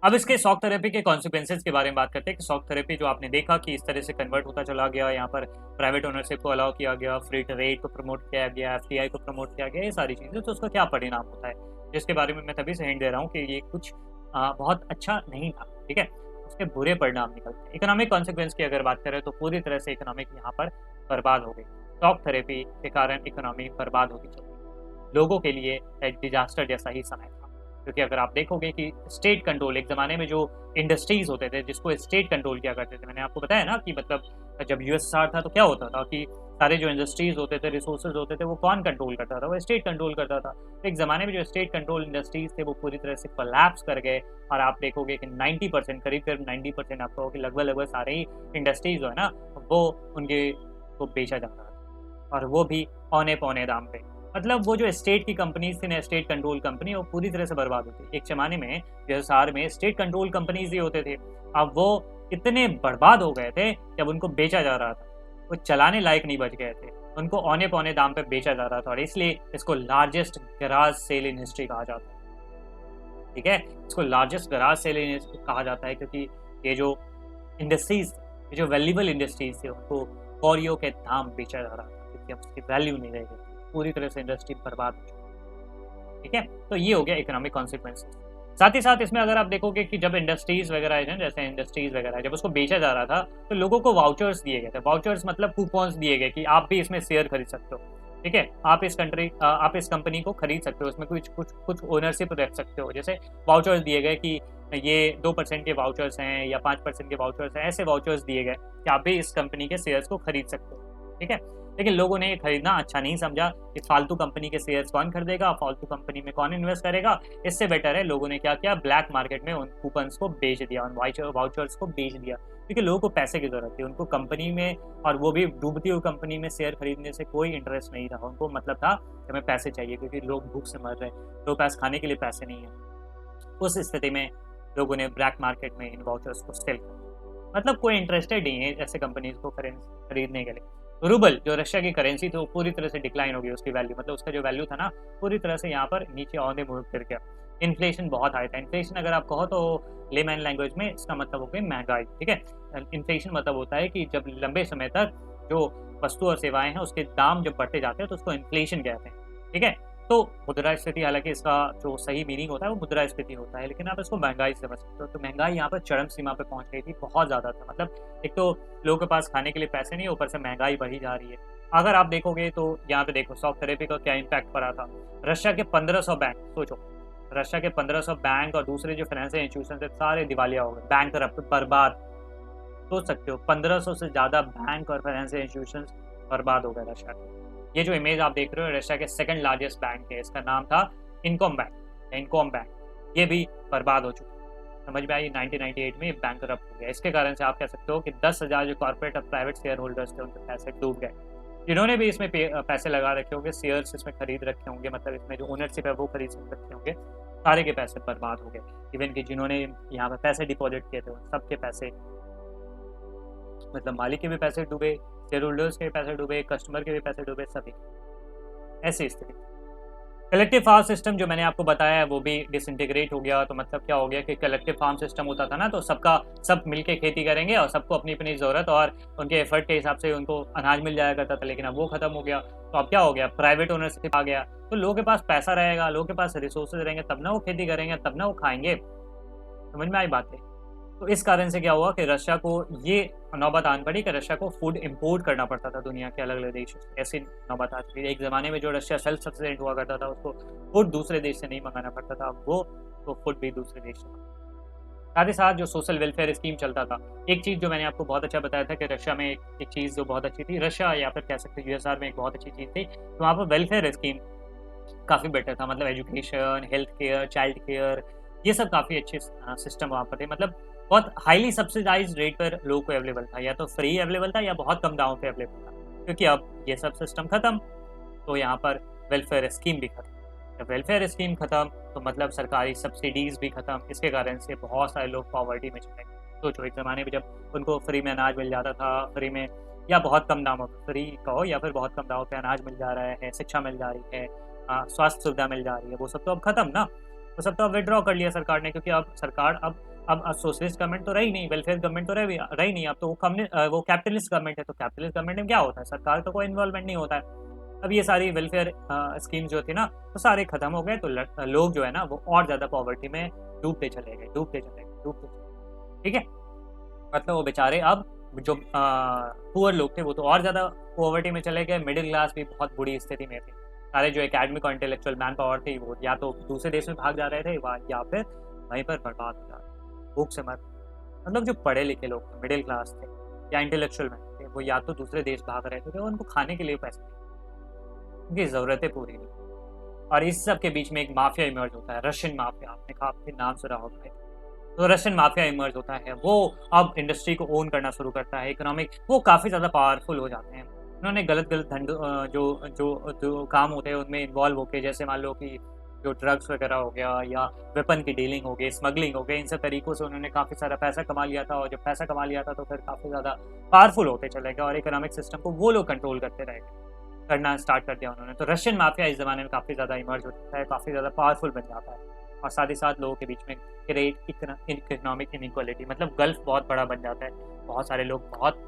अब इसके शॉक थेरेपी के कॉन्सिक्वेंसेज के बारे में बात करते हैं कि शॉक थेरेपी जो आपने देखा कि इस तरह से कन्वर्ट होता चला गया, यहाँ पर प्राइवेट ओनरशिप को अलाउ किया गया, फ्री ट्रेड को प्रमोट किया गया, एफडीआई को प्रमोट किया गया, ये सारी चीज़ें, तो उसका क्या परिणाम होता है, जिसके बारे में मैं तभी से हिंट दे रहा हूँ कि ये कुछ बहुत अच्छा नहीं था। ठीक है, उसके बुरे परिणाम निकलते हैं। इकोनॉमिक कॉन्सिक्वेंस की अगर बात करें तो पूरी तरह से इकोनॉमिक यहाँ पर बर्बाद हो गई। शॉक थेरेपी के कारण इकोनॉमी बर्बाद होती चली गई। लोगों के लिए एक डिजास्टर जैसा ही समय था, क्योंकि अगर आप देखोगे कि स्टेट कंट्रोल, एक ज़माने में जो इंडस्ट्रीज़ होते थे जिसको स्टेट कंट्रोल किया करते थे, मैंने आपको बताया ना कि मतलब जब यूएसएसआर था तो क्या होता था कि सारे जो इंडस्ट्रीज़ होते थे, रिसोर्सेज होते थे, वो कौन कंट्रोल करता था, वो स्टेट कंट्रोल करता था। तो एक ज़माने में जो स्टेट कंट्रोल इंडस्ट्रीज़ थे वो पूरी तरह से कोलैप्स कर गए, और आप देखोगे कि 90% करीब 90% आपको हो कि लगभग सारे ही इंडस्ट्रीज़ जो है ना वो उनके को बेचा जा रहा था, और वो भी औने पौने दाम पे। मतलब वो जो स्टेट की कंपनीज थी ना, स्टेट कंट्रोल कंपनी, वो पूरी तरह से बर्बाद होती। एक ज़माने में यूएसएसआर में स्टेट कंट्रोल कंपनीज ही होते थे, अब वो इतने बर्बाद हो गए थे जब उनको बेचा जा रहा था, वो चलाने लायक नहीं बच गए थे, उनको औने पौने दाम पे बेचा जा रहा था, और इसलिए इसको largest garage sale in history कहा जाता है। ठीक है, इसको largest garage sale in history कहा जाता है क्योंकि ये जो इंडस्ट्रीज, ये जो वैल्यूबल इंडस्ट्रीज थे, उनको कौड़ियों के दाम बेचा जा रहा था, क्योंकि अब उसकी वैल्यू नहीं रह गई, पूरी तरह से इंडस्ट्री बर्बाद हो चुकी। ठीक है, तो ये हो गया इकोनॉमिक कॉन्सिक्वेंसेस। साथ ही साथ इसमें अगर आप देखोगे कि जब इंडस्ट्रीज वगैरह है, जैसे इंडस्ट्रीज वगैरह जब उसको बेचा जा रहा था तो लोगों को वाउचर्स दिए गए थे। वाउचर्स मतलब कूपन्स दिए गए कि आप भी इसमें शेयर खरीद सकते हो। ठीक है, आप इस कंपनी को खरीद सकते हो, इसमें कुछ कुछ कुछ ओनरशिप रख सकते हो। जैसे वाउचर्स दिए गए कि ये 2% के वाउचर्स हैं या 5% के वाउचर्स हैं, ऐसे वाउचर्स दिए गए कि आप भी इस कंपनी के शेयर्स को खरीद सकते हो। ठीक है, लेकिन लोगों ने ये खरीदना अच्छा नहीं समझा कि फालतू कंपनी के शेयर्स कौन खरीदेगा, फालतू कंपनी में कौन इन्वेस्ट करेगा। इससे बेटर है लोगों ने क्या किया, ब्लैक मार्केट में उन कूपन्स को बेच दिया, उन वाउचर्स को बेच दिया, क्योंकि लोगों को पैसे की जरूरत थी, उनको कंपनी में, और वो भी डूबती हुई कंपनी में शेयर खरीदने से कोई इंटरेस्ट नहीं था। उनको मतलब था कि हमें पैसे चाहिए, क्योंकि लोग भूख से मर रहे हैं, लोगों के पास खाने के लिए पैसे नहीं है। उस स्थिति में लोगों ने ब्लैक मार्केट में इन वाउचर्स को सेल कर, मतलब कोई इंटरेस्टेड नहीं है ऐसे कंपनीज को खरीदने के लिए। रूबल जो रशिया की करेंसी थी वो पूरी तरह से डिक्लाइन हो गई, उसकी वैल्यू, मतलब उसका जो वैल्यू था ना पूरी तरह से यहाँ पर नीचे औंधे मुड़ गिर गया। इन्फ्लेशन बहुत हाई था। इन्फ्लेशन अगर आप कहो तो लेमैन लैंग्वेज में इसका मतलब हो गई महंगाई। ठीक है, इन्फ्लेशन मतलब होता है कि जब लंबे समय तक जो वस्तु और सेवाएं हैं उसके दाम जब बढ़ते जाते हैं तो उसको इन्फ्लेशन कहते हैं। ठीक है, तो मुद्रास्फीति, हालांकि इसका जो सही मीनिंग होता है वो मुद्रास्फीति होता है, लेकिन आप इसको महंगाई से समझ सकते हो। तो महंगाई यहाँ पर चरम सीमा पर पहुंच गई थी, बहुत ज़्यादा था। मतलब एक तो लोगों के पास खाने के लिए पैसे नहीं, ऊपर से महंगाई बढ़ी जा रही है। अगर आप देखोगे तो यहाँ पे देखो शॉक थेरेपी का क्या इम्पैक्ट पड़ा था। रशिया के 1500 बैंक, सोचो, रशिया के 1500 बैंक और दूसरे जो फाइनेंशियल इंस्टीट्यूशन थे सारे दिवालिया हो गए, बैंक बर्बाद। सोच सकते हो 1500 से ज़्यादा बैंक और फाइनेंशियल इंस्टीट्यूशन बर्बाद हो गए रशिया के। ये जो इमेज आप देख रहे हो रशिया के सेकंड लार्जेस्ट बैंक है, इसका नाम था इनकॉम बैंक, इनकॉम बैंक, ये भी बर्बाद हो चुका है। समझ में आई, 1998 में बैंक हो गया। इसके कारण से आप कह सकते हो कि 10,000 जो कॉर्पोरेट और प्राइवेट शेयर होल्डर्स थे उनके पैसे डूब गए। जिन्होंने भी इसमें पैसे लगा रखे होंगे, शेयर्स इसमें खरीद रखे होंगे, मतलब इसमें जो ओनरशिप है वो खरीद रखे होंगे, सारे के पैसे बर्बाद हो गए। इवन कि जिन्होंने यहाँ पर पैसे डिपॉजिट किए थे उन सबके पैसे, मतलब मालिक के भी पैसे डूबे, शेयर होल्डर्स के भी पैसे डूबे, कस्टमर के भी पैसे डूबे, सभी। ऐसी स्थिति। कलेक्टिव फार्म सिस्टम जो मैंने आपको बताया है वो भी डिसइंटीग्रेट हो गया। तो मतलब क्या हो गया कि कलेक्टिव फार्म सिस्टम होता था ना, तो सब मिलके खेती करेंगे और सबको अपनी अपनी ज़रूरत और उनके एफर्ट के हिसाब से उनको अनाज मिल जाया करता था, लेकिन अब वो खत्म हो गया। तो अब क्या हो गया, प्राइवेट ओनरशिप आ गया। तो लोगों के पास पैसा रहेगा, लोगों के पास रिसोर्सेज रहेंगे, तब ना वो खेती करेंगे, तब ना वो खाएंगे। समझ में आई बात है। तो इस कारण से क्या हुआ कि रशिया को ये नौबत आन पड़ी कि रशिया को फूड इंपोर्ट करना पड़ता था दुनिया के अलग अलग देशों से। ऐसी नौबत आ चुकी थी। एक ज़माने में जो रशिया सेल्फ सफिशिएंट हुआ करता था, उसको फूड दूसरे देश से नहीं मंगाना पड़ता था, अब वो तो फूड भी दूसरे देश से। साथ ही साथ जो सोशल वेलफेयर स्कीम चलता था, एक चीज़ जो मैंने आपको बहुत अच्छा बताया था कि रशिया में एक चीज़ जो बहुत अच्छी थी, रशिया या फिर कह सकते हैं यूएसआर में एक बहुत अच्छी चीज़ थी, तो वहाँ पर वेलफेयर स्कीम काफ़ी बेटर था। मतलब education, health care, child care, ये सब काफ़ी अच्छे सिस्टम वहाँ पर थे। मतलब बहुत हाईली सब्सिडाइज्ड रेट पर लोगों को अवेलेबल था, या तो फ्री अवेलेबल था या बहुत कम दामों पे अवेलेबल था। क्योंकि अब ये सब सिस्टम खत्म, तो यहाँ पर वेलफेयर स्कीम भी खत्म। जब वेलफेयर स्कीम खत्म, तो मतलब सरकारी सब्सिडीज़ भी खत्म। इसके कारण से बहुत सारे लोग पॉवर्टी में चले गए। सोचो, एक ज़माने में जब उनको फ्री में अनाज मिल जाता था, फ्री में या बहुत कम दामों पर, फ्री कहो या फिर बहुत कम दामों पे अनाज मिल जा रहा है, शिक्षा मिल जा रही है, स्वास्थ्य सुविधा मिल जा रही है, वो सब तो अब खत्म ना। वो सब तो अब विथड्रॉ कर लिया सरकार ने, क्योंकि अब सरकार अब सोशलिस्ट गवर्नमेंट तो रही नहीं, वेलफेयर गवर्नमेंट तो रही नहीं। अब तो वो कैपिटलिस्ट गवर्नमेंट है। तो कैपिटलिस्ट गवर्नमेंट में क्या होता है, सरकार का कोई इन्वॉल्वमेंट नहीं होता है। अब ये सारी वेलफेयर स्कीम जो थी ना, वो सारे खत्म हो गए। तो लोग जो है ना, वो और ज़्यादा पॉवर्टी में डूबते चले गए, डूबते चले गए, डूबते चले गए। ठीक है। मतलब वो बेचारे अब जो पुअर लोग थे, वो तो और ज़्यादा पॉवर्टी में चले गए। मिडिल क्लास भी बहुत बुरी स्थिति में थे। सारे जो एकेडमिक और इंटेलेक्चुअल मैन पावर थी, वो या तो दूसरे देश में भाग जा रहे थे, या फिर वहीं पर बर्बाद हो जा रहे थे, भूख से मर। मतलब जो पढ़े लिखे लोग थे, मिडिल क्लास थे या इंटेलेक्चुअल मैन थे, वो या तो दूसरे देश भाग रहे थे, उनको खाने के लिए पैसे नहीं, उनकी ज़रूरतें पूरी नहीं। और इस सब के बीच में एक माफिया इमर्ज होता है, रशियन माफिया। आपने काफी नाम सुना होगा। तो रशियन माफिया इमर्ज होता है, वो अब इंडस्ट्री को ओन करना शुरू करता है, इकोनॉमिक, वो काफ़ी ज़्यादा पावरफुल हो जाते हैं। उन्होंने गलत गलत धंधों जो जो जो काम होते हैं उनमें इन्वॉल्व होके, जैसे मान लो कि जो ड्रग्स वगैरह हो गया या वेपन की डीलिंग हो गई, स्मगलिंग हो गई, इन सब तरीकों से उन्होंने काफ़ी सारा पैसा कमा लिया था। और जब पैसा कमा लिया था, तो फिर काफ़ी ज़्यादा पावरफुल होते चले गए और इकोनॉमिक सिस्टम को वो लोग कंट्रोल करते रहे, करना स्टार्ट कर दिया उन्होंने। तो रशियन माफिया इस ज़माने में काफ़ी ज़्यादा इमर्ज हो जाता है, काफ़ी ज़्यादा पावरफुल बन जाता है। और साथ ही साथ लोगों के बीच में ग्रेट इकोनॉमिक इनइक्वालिटी, मतलब गल्फ बहुत बड़ा बन जाता है। बहुत सारे लोग बहुत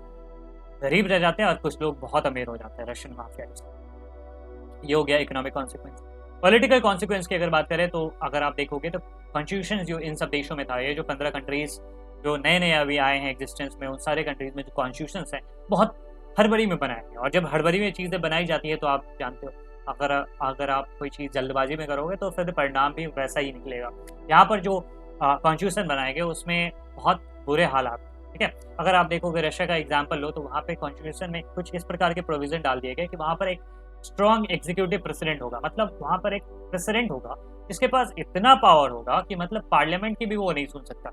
गरीब रह जाते हैं और कुछ लोग बहुत अमीर हो जाते हैं रशियन माफिया के। ये हो गया इकोनॉमिक कॉन्सिक्वेंस। पॉलिटिकल कॉन्सिक्वेंस की अगर बात करें, तो अगर आप देखोगे तो कॉन्स्टिट्यूशन जो इन सब देशों में था, ये जो 15 कंट्रीज जो नए नए अभी आए हैं एग्जिस्टेंस में, उन सारे कंट्रीज में जो कॉन्स्टिट्यूशन है, बहुत हड़बड़ी में बनाए हैं। और जब हड़बड़ी में चीज़ें बनाई जाती है, तो आप जानते हो, अगर अगर आप कोई चीज़ जल्दबाजी में करोगे, तो फिर परिणाम भी वैसा ही निकलेगा। यहाँ पर जो कॉन्स्टिट्यूशन बनाए गए, उसमें बहुत बुरे हालात, ठीक है। अगर आप देखोगे रशिया का एग्जाम्पल लो, तो वहाँ पे कॉन्स्टिट्यूशन में कुछ इस प्रकार के प्रोविजन डाल दिए गए कि वहाँ पर एक स्ट्रॉन्ग एग्जीक्यूटिव प्रेसिडेंट होगा। मतलब वहाँ पर एक प्रेसिडेंट होगा जिसके पास इतना पावर होगा कि मतलब पार्लियामेंट की भी वो नहीं सुन सकता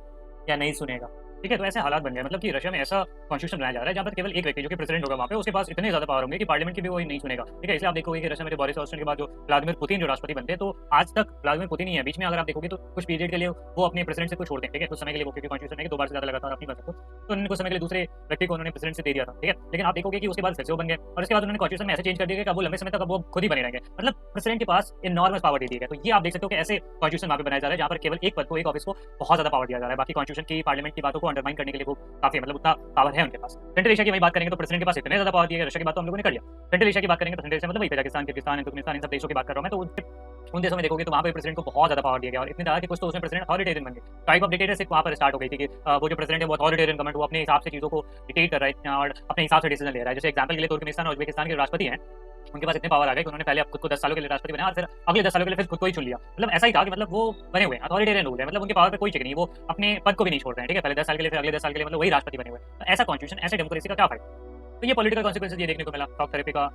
या नहीं सुनेगा। ठीक है। तो ऐसे हालात बन गए, मतलब कि रशिया में ऐसा कॉन्स्टिट्यूशन बनाया जा रहा है जहाँ पर केवल एक व्यक्ति जो कि प्रेसिडेंट होगा वहाँ पे, उसके पास इतने ज़्यादा पावर होंगे कि पार्लियामेंट की भी वो नहीं सुनेगा। ठीक है। इसलिए आप देखोगे कि रशिया में जो बोरिस जॉनसन के बाद जो व्लादिमीर पुतिन जो राष्ट्रपति बनते हैं, तो आज तक व्लादिमीर पुतिन ही है। बीच में अगर आप देखोगे तो कुछ पीरियड के लिए वो अपने प्रेसिडेंट से कुछ छोड़ते हैं। ठीक है। कुछ समय के लिए वो, क्योंकि कॉन्स्टिट्यूशन है कि 2 बार से ज़्यादा लगातार आप नहीं बन सकते, तो उन्होंने कुछ समय के लिए दूसरे व्यक्ति को उन्होंने प्रेसिडेंट से दे दिया था। ठीक है। लेकिन आप देखोगे कि उसके बाद फिर से वो बन गए और इसके बाद उन्होंने कॉन्स्टिट्यूशन में ऐसे चेंज कर दिया कि अब वो लंबे समय तक अब वो खुद ही बने रहेंगे। मतलब प्रेसिडेंट के पास इनॉर्मस पावर दे दी गई। तो ये आप देख सकते हो कि ऐसे कॉन्स्टिट्यूशन वहाँ पे बनाया जा रहा है जहाँ पर केवल एक पद को, एक ऑफिस को बहुत ज़्यादा पावर दिया जा रहा है। बाकी कॉन्स्टिट्यूशन की, पार्लियामेंट की बातों को अंडरमाइन करने के लिए वो काफ़ी, मतलब उतना पावर है उनके पास। सेंट्रल एशिया की वही बात करेंगे तो प्रेसिडेंट के पास इतने ज़्यादा पावर दिया है। रशिया की बात तो हम लोगों ने कर लिया। सेंट्रल एशिया की बात करेंगे तो सेंट्रल एशिया मतलब वही कजाकिस्तान, किर्गिस्तान, तुर्कमेनिस्तान, इन सब देशों की बात कर रहा हूँ मैं। तो उन देशों में देखोगे तो वहाँ पे प्रेसिडेंट को बहुत ज़्यादा पावर दिया गया और इतनी ज़्यादा कि कुछ तो उसमें प्रेसिडेंट अथॉरिटेरियन बन गए। टाइप ऑफ डिक्टेटरशिप वहाँ पर स्टार्ट हो गई थी कि वो जो प्रेसिडेंट है वो अथॉरिटेरियन गवर्नमेंट, वो अपने हिसाब से चीज़ों को डिक्टेट कर रहा है और अपने हिसाब से डिसीजन ले रहा है। जैसे एग्जाम्पल के लिए तुर्कमेनिस्तान और उज्बेकिस्तान के राष्ट्रपति हैं, उनके पास इतने पावर आ गए कि उन्होंने पहले खुद को 10 सालों के लिए राष्ट्रपति बनाया और फिर अगले 10 सालों के लिए फिर खुद को ही चुन लिया। मतलब ऐसा ही था कि मतलब वो बने हुए अथॉरिटेरियन रूल है, मतलब उनके पावर पे कोई चेक नहीं, वो अपने पद को भी नहीं छोड़ रहे हैं। ठीक है। पहले 10 साल के लिए, फिर अगले 10 साल के लिए, मतलब वही राष्ट्रपति बने हुए। तो ऐसा कॉन्स्टिट्यूशन, ऐसे डेमोक्रेसी का क्या फायदा। तो ये पॉलिटिकल कॉन्सिक्वेंसेस ये देखने को मिला टॉक थेरेपी का,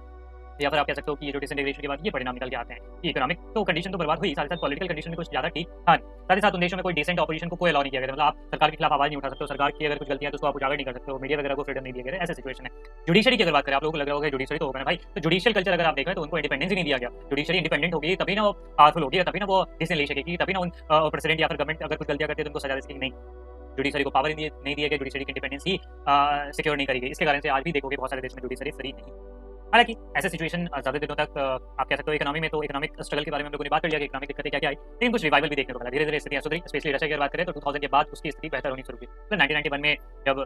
या फिर आप कह सकते हो कि ये जो डिसइंटीग्रेशन के बाद ये परिणाम निकल के आते हैं कि इकोनॉमिक तो कंडीशन तो बर्बाद हुई, साथ ही साथ पॉलिटिकल कंडीशन भी कुछ ज़्यादा ठीक था नहीं। साथ ही साथ उन देशों में कोई डिसेंट ऑपोजिशन को कोई अलाउ नहीं किया गया। मतलब आप सरकार के खिलाफ आवाज़ नहीं उठा सकते हो, सरकार की अगर कुछ गलतियां है तो उसको आप उजागर नहीं कर सकते हो, मीडिया वगैरह को फ्रीडम नहीं दिया गया। ऐसा सिचुएशन है। जुडिशरी की अगर बात करें, आप लोगों को लग रहा होगा जुडिशरी तो होगा ना भाई, तो जुडिशियल कल्चर अगर आप देखें तो उनको इंडिपेंडेंस ही नहीं दिया गया। जुडिशरी इंडिपेंडेंट होगी तभी ना वो पावरफुल होगी, तभी ना वो डिसीजन ले सकेगी, तभी ना उन प्रेसिडेंट या फिर गवर्नमेंट अगर कुछ गलतियां करती है तो उनको सजा दे सकेगी। नहीं, जुडिशरी को पावर नहीं दिया गया, जुडिशरी की इंडिपेंडेंस ही सिक्योर नहीं करी गई। इसके कारण से आज भी देखोगे बहुत सारे देश में जुडिशरी फ्री नहीं। हालाँकि ऐसे सिचुएशन ज़्यादा दिनों तक आप कह सकते हो इकोनॉमी में तो इकोनॉमिक स्ट्रगल के बारे में हम लोगों ने बात कर लिया कि इकोनॉमिक दिक्कतें क्या-क्या आई। लेकिन कुछ रिवाइवल भी देखने को मिला। धीरे-धीरे स्थितियाँ सुधरी, स्पेशली रशिया की अगर बात करें तो 2000 के बाद उसकी स्थिति बेहतर होनी शुरू हुई। फिर 1991 में जब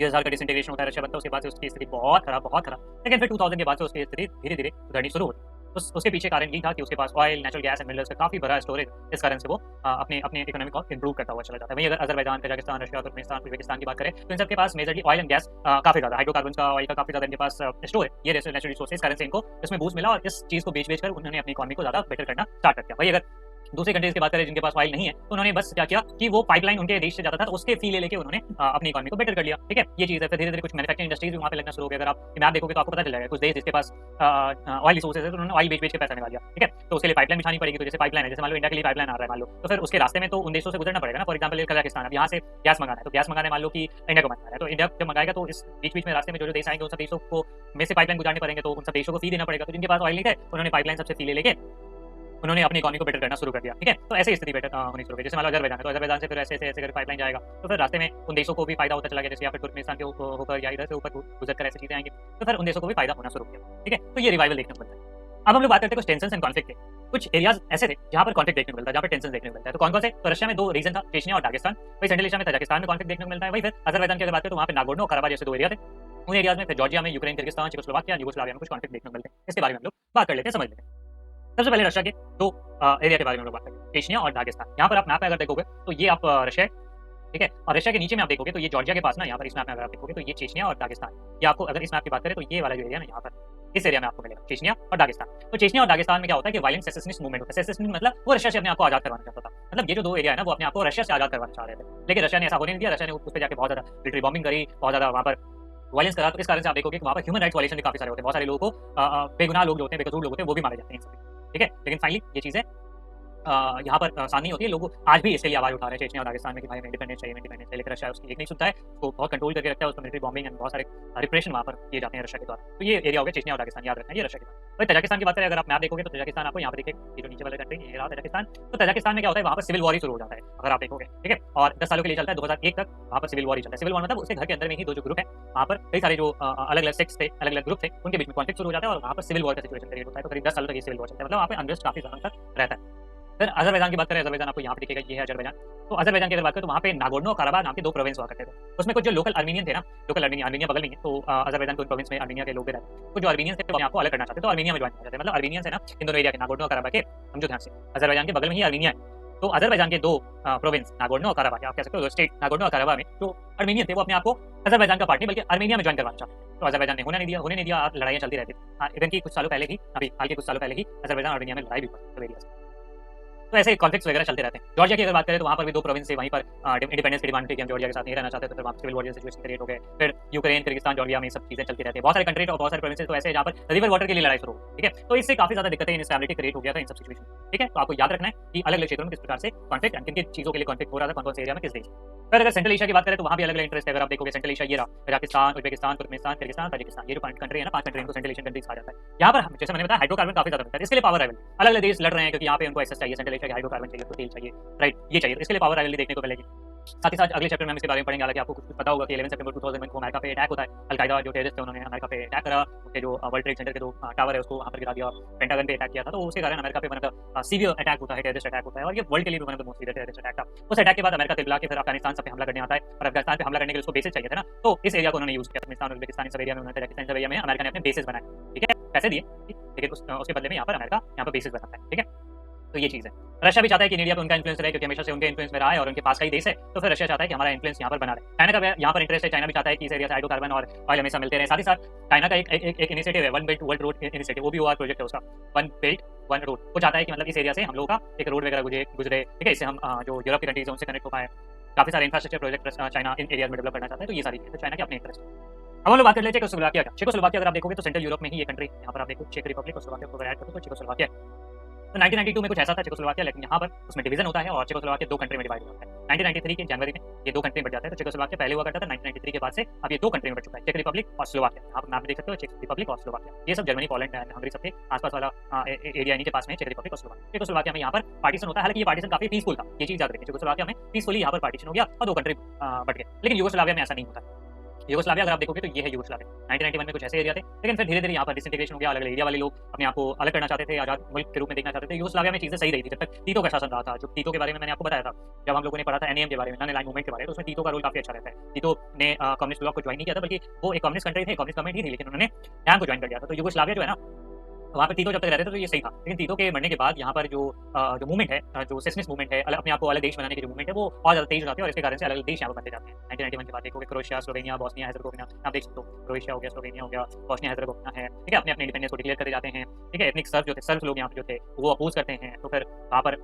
यूएसआर का डिसइंटीग्रेशन होता है, रशिया बनता है, उसके बाद से उसकी स्थिति बहुत खराब, बहुत खराब। लेकिन फिर 2000 के बाद से उसकी स्थिति धीरे-धीरे सुधरनी शुरू हुई। उसके पीछे कारण यही था कि उसके पास oil, natural gas and minerals का काफ़ी बड़ा स्टोरेज, इस कारण से वो अपने अपने इकोनॉमी को इम्प्रूव करता हुआ चला जाता है। वहीं अगर Azerbaijan, Kazakhstan, Russia, Turkmenistan, Uzbekistan की बात करें तो इन सब के पास मेजरली ऑयल एंड गैस काफ़ी ज़्यादा, हाइड्रोकार्बन्स का, ऑयल का काफ़ी ज़्यादा इनके पास स्टोर है। ये नेचुरल रिसोर्स है, इस कारण से इनको इसमें बूस्ट मिला और इस चीज़ को बेच-बेच कर उन्होंने अपनी इकोनॉमी को ज़्यादा बेटर करना स्टार्ट कर दिया। वहीं अगर दूसरी कंट्रीज़ की बात करें जिनके पास ऑयल नहीं है, तो उन्होंने बस क्या किया कि वो पाइपलाइन उनके देश से जाता था, तो उसके फी ले लेके उन्होंने अपनी इकोनॉमी को बेटर कर लिया, ठीक है? ये चीज़ है। फिर धीरे-धीरे कुछ मैन्युफैक्चरिंग इंडस्ट्रीज़ भी वहाँ पे लगना शुरू हो गई। अगर आप मैप देखोगे तो आपको पता चल जाएगा, कुछ देश जिसके पास ऑयल रिसोर्सेज़ है, तो उन्होंने ऑयल बेच-बेच के पैसा निकाल लिया, ठीक है? तो उसके लिए पाइपलाइन बिछानी पड़ेगी, तो जैसे पाइपलाइन है, जैसे मान लो इंडिया के लिए पाइपलाइन आ रहा है मान लो, तो फिर उसके रास्ते में तो उन देशों से गुजरना पड़ेगा ना। फॉर एग्जाम्पल कजाकिस्तान, अब यहाँ से गैस मँगाना है, तो गैस मँगाना है मान लो कि इंडिया को मँगाना है, तो इंडिया जब मँगाएगा तो इस बीच-बीच में रास्ते में जो-जो देश आएँगे, उन सब देशों को में से पाइपलाइन गुजारने पड़ेंगे, तो उन सब देशों को फी देना पड़ेगा। तो जिनके पास ऑयल नहीं थे, उन्होंने पाइपलाइन सबसे फी ले लेके उन्होंने अपनी इकोनॉमी को बेटर करना शुरू कर दिया, ठीक है? तो ऐसे ही स्थिति बेटर होनी शुरू हो गई। जैसे मान लो अज़रबैजान है, तो अज़रबैजान से फिर ऐसे करके पाइपलाइन जाएगा, तो फिर रास्ते में उन देशों को भी फ़ायदा होता चला गया, जैसे यहाँ पे तुर्कमेनिस्तान के होकर या इधर से ऊपर गुज़र कर ऐसी चीज़ें आएँगी, तो फिर उन देशों को भी फ़ायदा होना शुरू हो गया, ठीक है? तो ये रिवाइवल देखने को मिलता है। अब हम लोग बात करते हैं कुछ टेंशन्स एंड कॉन्फ्लिक्ट के। कुछ एरियाज़ ऐसे थे जहाँ पर कॉन्फ्लिक्ट देखने को मिलता है, जहाँ पर टेंशन देखने को मिलता है। तो कौन-कौन से? तो रशिया में 2 रीजन था, चेचनिया और दागिस्तान। वहीं सेंट्रल एशिया में तजाकिस्तान में कॉन्फ्लिक्ट देखने को मिलता है। वहीं फिर अज़रबैजान की अगर बात करें तो वहाँ पे नागोर्नो और कराबाख जैसे 2 एरिया थे। उन एरियाज़ में फिर जॉर्जिया में, यूक्रेन, किर्गिस्तान, चेकोस्लोवाकिया, यूगोस्लाविया में कुछ कॉन्फ्लिक्ट देखने को मिलते हैं। इसके बारे में हम लोग बात कर लेते हैं, समझ लेते हैं। सबसे पहले रशिया के 2 एरिया के बारे में हम लोग बात करेंगे, चेचनिया और दागिस्तान। यहाँ पर आप मैप में अगर देखोगे तो ये आप रशिया है, ठीक है? और रशिया के नीचे में आप देखोगे तो ये जॉर्जिया के पास ना, यहाँ पर इस मैप में अगर आप देखोगे तो ये चेचनिया और दागिस्तान। ये आपको अगर इस मैप की बात करें तो ये वाला जो एरिया है ना, यहाँ पर इस एरिया में आपको मिलेगा चेचनिया और दागिस्तान। तो चेचनिया और दागिस्तान में क्या होता है कि वायलेंट सेसेशनिस्ट मूवमेंट होता है। सेसेशनिस्ट मतलब वो रशिया से अपने आप को आजाद करवाना चाहता था। मतलब ये जो 2 एरिया है ना, वो अपने आप को रशिया से आजाद करवाना चाह रहे थे। लेकिन रशिया ने ऐसा होने नहीं दिया। रशिया ने उस पे जाके बहुत ज़्यादा मिलिट्री बॉम्बिंग करी, बहुत ज़्यादा वहाँ पर वायलेंस करा। तो इस कारण से आप देखोगे कि वहाँ पर ह्यूमन राइट्स वायलेशन भी काफ़ी सारे होते हैं। बहुत सारे लोगों को बेगुनाह लोग जो होते हैं, बेकसूर लोग होते हैं, वो भी मारे जाते हैं इन सब, ठीक है? लेकिन फाइनली ये चीज़ें यहाँ पर आसान नहीं होती है। लोग आज भी इसके लिए आवाज़ उठा रहे हैं चेचनिया और दागिस्तान में कि भाई हमें इंडिपेंडेंस चाहिए, हमें इंडिपेंडेंस चाहिए। लेकिन रशिया उसकी एक नहीं सुनता है, उसको बहुत कंट्रोल करके रखता है, उसको मिलिट्री बॉम्बिंग एंड बहुत सारे रिप्रेशन वहाँ पर किए जाते हैं रशिया के द्वारा। तो ये एरिया हो गया चेचनिया और दागिस्तान, याद रखना है ये रशिया के द्वारा। वहीं तजाकिस्तान की बात करें, अगर आप मैप देखोगे तो तजाकिस्तान आपको यहाँ पे देखिए, ये जो नीचे वाला कंट्री ये रहा तजाकिस्तान। तो तजाकिस्तान में क्या होता है, वहाँ पर सिविल वॉर ही शुरू हो जाता है अगर आप देखोगे, ठीक है? और 10 सालों के लिए चलता है, 2001 तक वहाँ पर सिविल वॉर ही चलता है। सिविल वॉर मतलब उसके घर के अंदर में ही 2 जो ग्रुप है, वहाँ पर कई सारे जो अलग-अलग सेक्ट्स थे, अलग-अलग ग्रुप थे, उनके बीच में कॉन्फ्लिक्ट शुरू हो जाता है और वहाँ पर सिविल वॉर का सिचुएशन क्रिएट होता है। तो करीब 10 सालों तक ये सिविल वॉर चलता है, मतलब वहाँ पे अनरेस्ट काफ़ी ज़्यादा तक रहता है। फिर अज़रबैजान की बात करें, अज़रबैजान आपको यहाँ पे दिखेगा, ये है अज़रबैजान। तो अज़रबैजान की अगर बात करें तो वहाँ पे नागोर्नो और कराबाख नाम के 2 प्रोविंस हुआ करते थे। उसमें कुछ जो लोकल अर्मीनियन थे ना, लोकल अर्मीनिया बगल में ही है, तो अज़रबैजान के उन प्रोविंस में अर्मीनिया के लोग भी रहते हैं। कुछ जो अर्मीनियंस थे वो अपने आप को अलग करना चाहते थे, तो अर्मीनिया में जॉइन करना चाहते थे। मतलब अर्मीनियंस है ना, इन दोनों एरिया के नागोर्नो और कराबाख के, समझो ध्यान से, अज़रबैजान के बगल में ही अर्मीनिया है। तो अज़रबैजान के 2 प्रोविंस नागोर्नो और कराबाख, आप कह सकते हो स्टेट नागोर्नो और कराबाख में जो अर्मीनियन थे वो अपने आप को अज़रबैजान का पार्ट नहीं बल्कि अर्मीनिया में जॉइन करवाना चाहते थे। तो अज़रबैजान ने होने नहीं दिया और लड़ाइयाँ चलती रहती थी। इवन की कुछ सालों पहले ही, अभी हाल के कुछ सालों पहले ही अज़रबैजान और अर्मीनिया में लड़ाई भी हुई एरिया से। तो ऐसे कॉन्फ्लिक्ट्स वगैरह चलते रहते हैं। जॉर्जिया की अगर बात करें तो वहाँ पर भी 2 प्रोविंस थे, वहीं पर इंडिपेंडेंस की डिमांड थी कि हम जॉर्जिया के साथ नहीं रहना चाहते, तो फिर वहाँ सिविल वॉर जैसी सिचुएशन क्रिएट हो गए। फिर यूक्रेन, किर्गिस्तान, जॉर्जिया में ये सब चीज़ें चलती रहती है। बहुत सारे कंट्री और बहुत सारे प्रोविंसेस तो ऐसे हैं जहाँ पर रिवर वाटर के लिए लड़ाई शुरू हो, ठीक है? तो इससे काफ़ी ज़्यादा दिक्कतें, इनस्टेबिलिटी क्रिएट हो गया था इन सब सिचुएशन में, ठीक है? तो आपको याद रखना है कि अलग-अलग क्षेत्रों में किस प्रकार से कॉन्फ्लिक्ट एंड किन-किन चीज़ों के लिए कॉन्फ्लिक्ट हो रहा था, कौन-कौन से एरिया में किस देश में। फिर अगर सेंट्रल एशिया की बात करें तो वहाँ भी अलग-अलग इंटरेस्ट है। अगर आप देखोगे सेंट्रल एशिया ये रहा, Kazakhstan, Uzbekistan, Turkmenistan, Kyrgyzstan, Tajikistan, ये जो 5 कंट्री है ना, 5 कंट्री इनको सेंट्रल एशियन कंट्रीज़ कहा जाता है। यहाँ पर जैसे मैंने बताया हाइड्रोकार्बन काफ़ी ज़्यादा मिलता है, इसके लिए पावर राइवल अलग-अलग देश लड़ रहे हैं क्योंकि यहाँ पे उनको एक्सेस चाहिए, सेंट्रल एशिया के हाइड्रोकार्बन चाहिए, तो तेल चाहिए, राइट? ये चाहिए, तो इसके लिए पावर राइवलरी देखने को मिलेगी। साथ ही साथ अगले चैप्टर में हम इसके बारे में पढ़ेंगे। हालांकि आपको कुछ पता होगा कि 11 सितंबर 2001 को अमेरिका पे अटैक होता है। अल-कायदा जो टेररिस्ट थे उन्होंने अमेरिका पे अटैक करा, उसके जो वर्ल्ड ट्रेड सेंटर के जो टावर है उसको वहाँ पर गिरा दिया, पेंटागन पे अटैक किया था। तो उसके कारण अमेरिका पे one of the severe attack होता है, टेररिस्ट अटैक होता है और ये वर्ल्ड के लिए one of the most severe terrorist attack था। उस अटैक के बाद अमेरिका तिलमिला के फिर अफगानिस्तान सब पे हमला करने आता है और अफगानिस्तान पे हमला करने के लिए उसको बेसिस चाहिए थे ना, तो इस एरिया को उन्होंने यूज़ किया। अफगानिस्तान, उज़्बेकिस्तान सब एरिया में उन्होंने तजाकिस्तान सब एरिया में अमेरिका ने अपने बेसिस बनाए, ठीक है? पैसे दिए, लेकिन उसके बदले में यहाँ पर अमेरिका यहाँ पर बेसिस बनाता है, ठीक है? तो ये चीज़ है। रशिया भी चाहता है कि इंडिया पे उनका इन्फ्लुएंस रहे क्योंकि हमेशा से उनके इन्फ्लुएंस में रहा है और उनके पास का ही देश है, तो फिर रशिया चाहता है कि हमारा इन्फ्लुएंस यहाँ पर बना रहे। चाइना का यहाँ पर इंटरेस्ट है, चाइना भी चाहता है कि इस एरिया से हाइड्रोकार्बन और ऑयल हमेशा मिलते रहे। साथ ही साथ चाइना का एक इनिशिएटिव है, one belt world road initiative, वो भी हुआ प्रोजेक्ट है उसका, वन बेल्ट वन रोड। वो चाहता है कि मतलब इस एरिया से हम लोगों का एक रोड वगैरह गुजरे, ठीक है? इससे हम जो यूरोप की कंट्रीज है उनसे कनेक्ट हो पाए। काफ़ी सारे infrastructure project China in areas में डेवलप करना चाहता है, तो ये सारी चीज़ें चाइना के अपने इंटरेस्ट है। अब हम लोग बात कर लेते हैं चेकोस्लोवाकिया का। चेकोस्लोवाकिया अगर आप देखोगे तो सेंट्रल यूरोप में ही ये कंट्री, यहाँ पर आप देखो चेक रिपब्लिक और स्लोवाकिया को ऐड करो तो चेकोस्लोवाकिया। तो 1992 में कुछ ऐसा था चेकोस्लोवाकिया, लेकिन यहाँ पर उसमें डिवीजन होता है और चेकोस्लोवाकिया 2 कंट्री में डिवाइड हो जाता है। 1993 के जनवरी में ये 2 कंट्री में बढ़ जाता है। तो चेकोस्लोवाकिया पहले हुआ करता था, 1993 के बाद से अब ये 2 कंट्री में बढ़ चुका है, चेक रिपब्लिक और स्लोवाकिया। आप मैप में देख सकते हो चेक रिपब्लिक और स्लोवाकिया, ये सब जर्मनी, पोलैंड एंड हंगरी सबके आसपास वाला एरिया इन्हीं के पास में चेक रिपब्लिक और स्लोवाकिया। चेकोस्लोवाकिया में यहाँ पर पार्टीशन होता है, हालांकि ये पार्टीशन काफी पीसफुल था, ये चीज याद रखिए। चेकोस्लोवाकिया में पीसफुली यहाँ पर पार्टीशन हो गया और 2 कंट्री बढ़ गए, लेकिन यूगोस्लाविया में ऐसा नहीं होता। यूगोस्लाविया अगर आप देखोगे तो ये है यूगोस्लाविया। 1991 में कुछ ऐसे एरिया थे, लेकिन फिर धीरे-धीरे यहाँ पर डिसइंटीग्रेशन हो गया, अलग-अलग एरिया वाले लोग अपने आप को अलग करना चाहते थे, आज़ाद मुल्क के रूप में देखना चाहते थे। यूगोस्लाविया में चीज़ें सही रही थी जब तक टीतो का शासन रहा था। जो टीतो के बारे में मैंने आपको बताया था, जब हम लोगों ने पढ़ा था एनएएम के बारे में, नॉन अलाइन्ड मूवमेंट के बारे में, तो उसमें टीतो का रोल काफ़ी अच्छा रहता है। टीतो ने कम्युनिस्ट ब्लॉक को ज्वाइन नहीं किया था, बल्कि वो एक कम्युनिस्ट कंट्री थे, कम्युनिस्ट गवर्नमेंट ही थी, लेकिन उन्होंने डैम को ज्वाइन कर लिया था। तो यूगोस्लाविया जो है ना, वहाँ पे टीतो जब तक रहते थे तो ये सही था, लेकिन टीतो के मरने के बाद यहाँ पर जो मूवमेंट है, जो सेसनिस्ट मूवमेंट है, अपने आप को अलग देश बनाने की जो मूवमेंट है, वो और ज़्यादा तेज हो जाती है और इसके कारण से अलग देश यहाँ पर बनते जाते हैं। 1991 के बाद देखोगे क्रोएशिया, स्लोवेनिया, बॉस्निया हर्जेगोविना, आप देख सकते हो क्रोएशिया हो गया, स्लोवेनिया हो गया, बॉस्निया हर्जेगोविना है, ठीक है, अपने इंडिपेंडेंस को डिक्लेयर करते जाते हैं, ठीक है। एथनिक सर्ब जो थे, सर्ब लोग यहाँ पे जो थे वो अपोज करते हैं, तो फिर वहाँ पर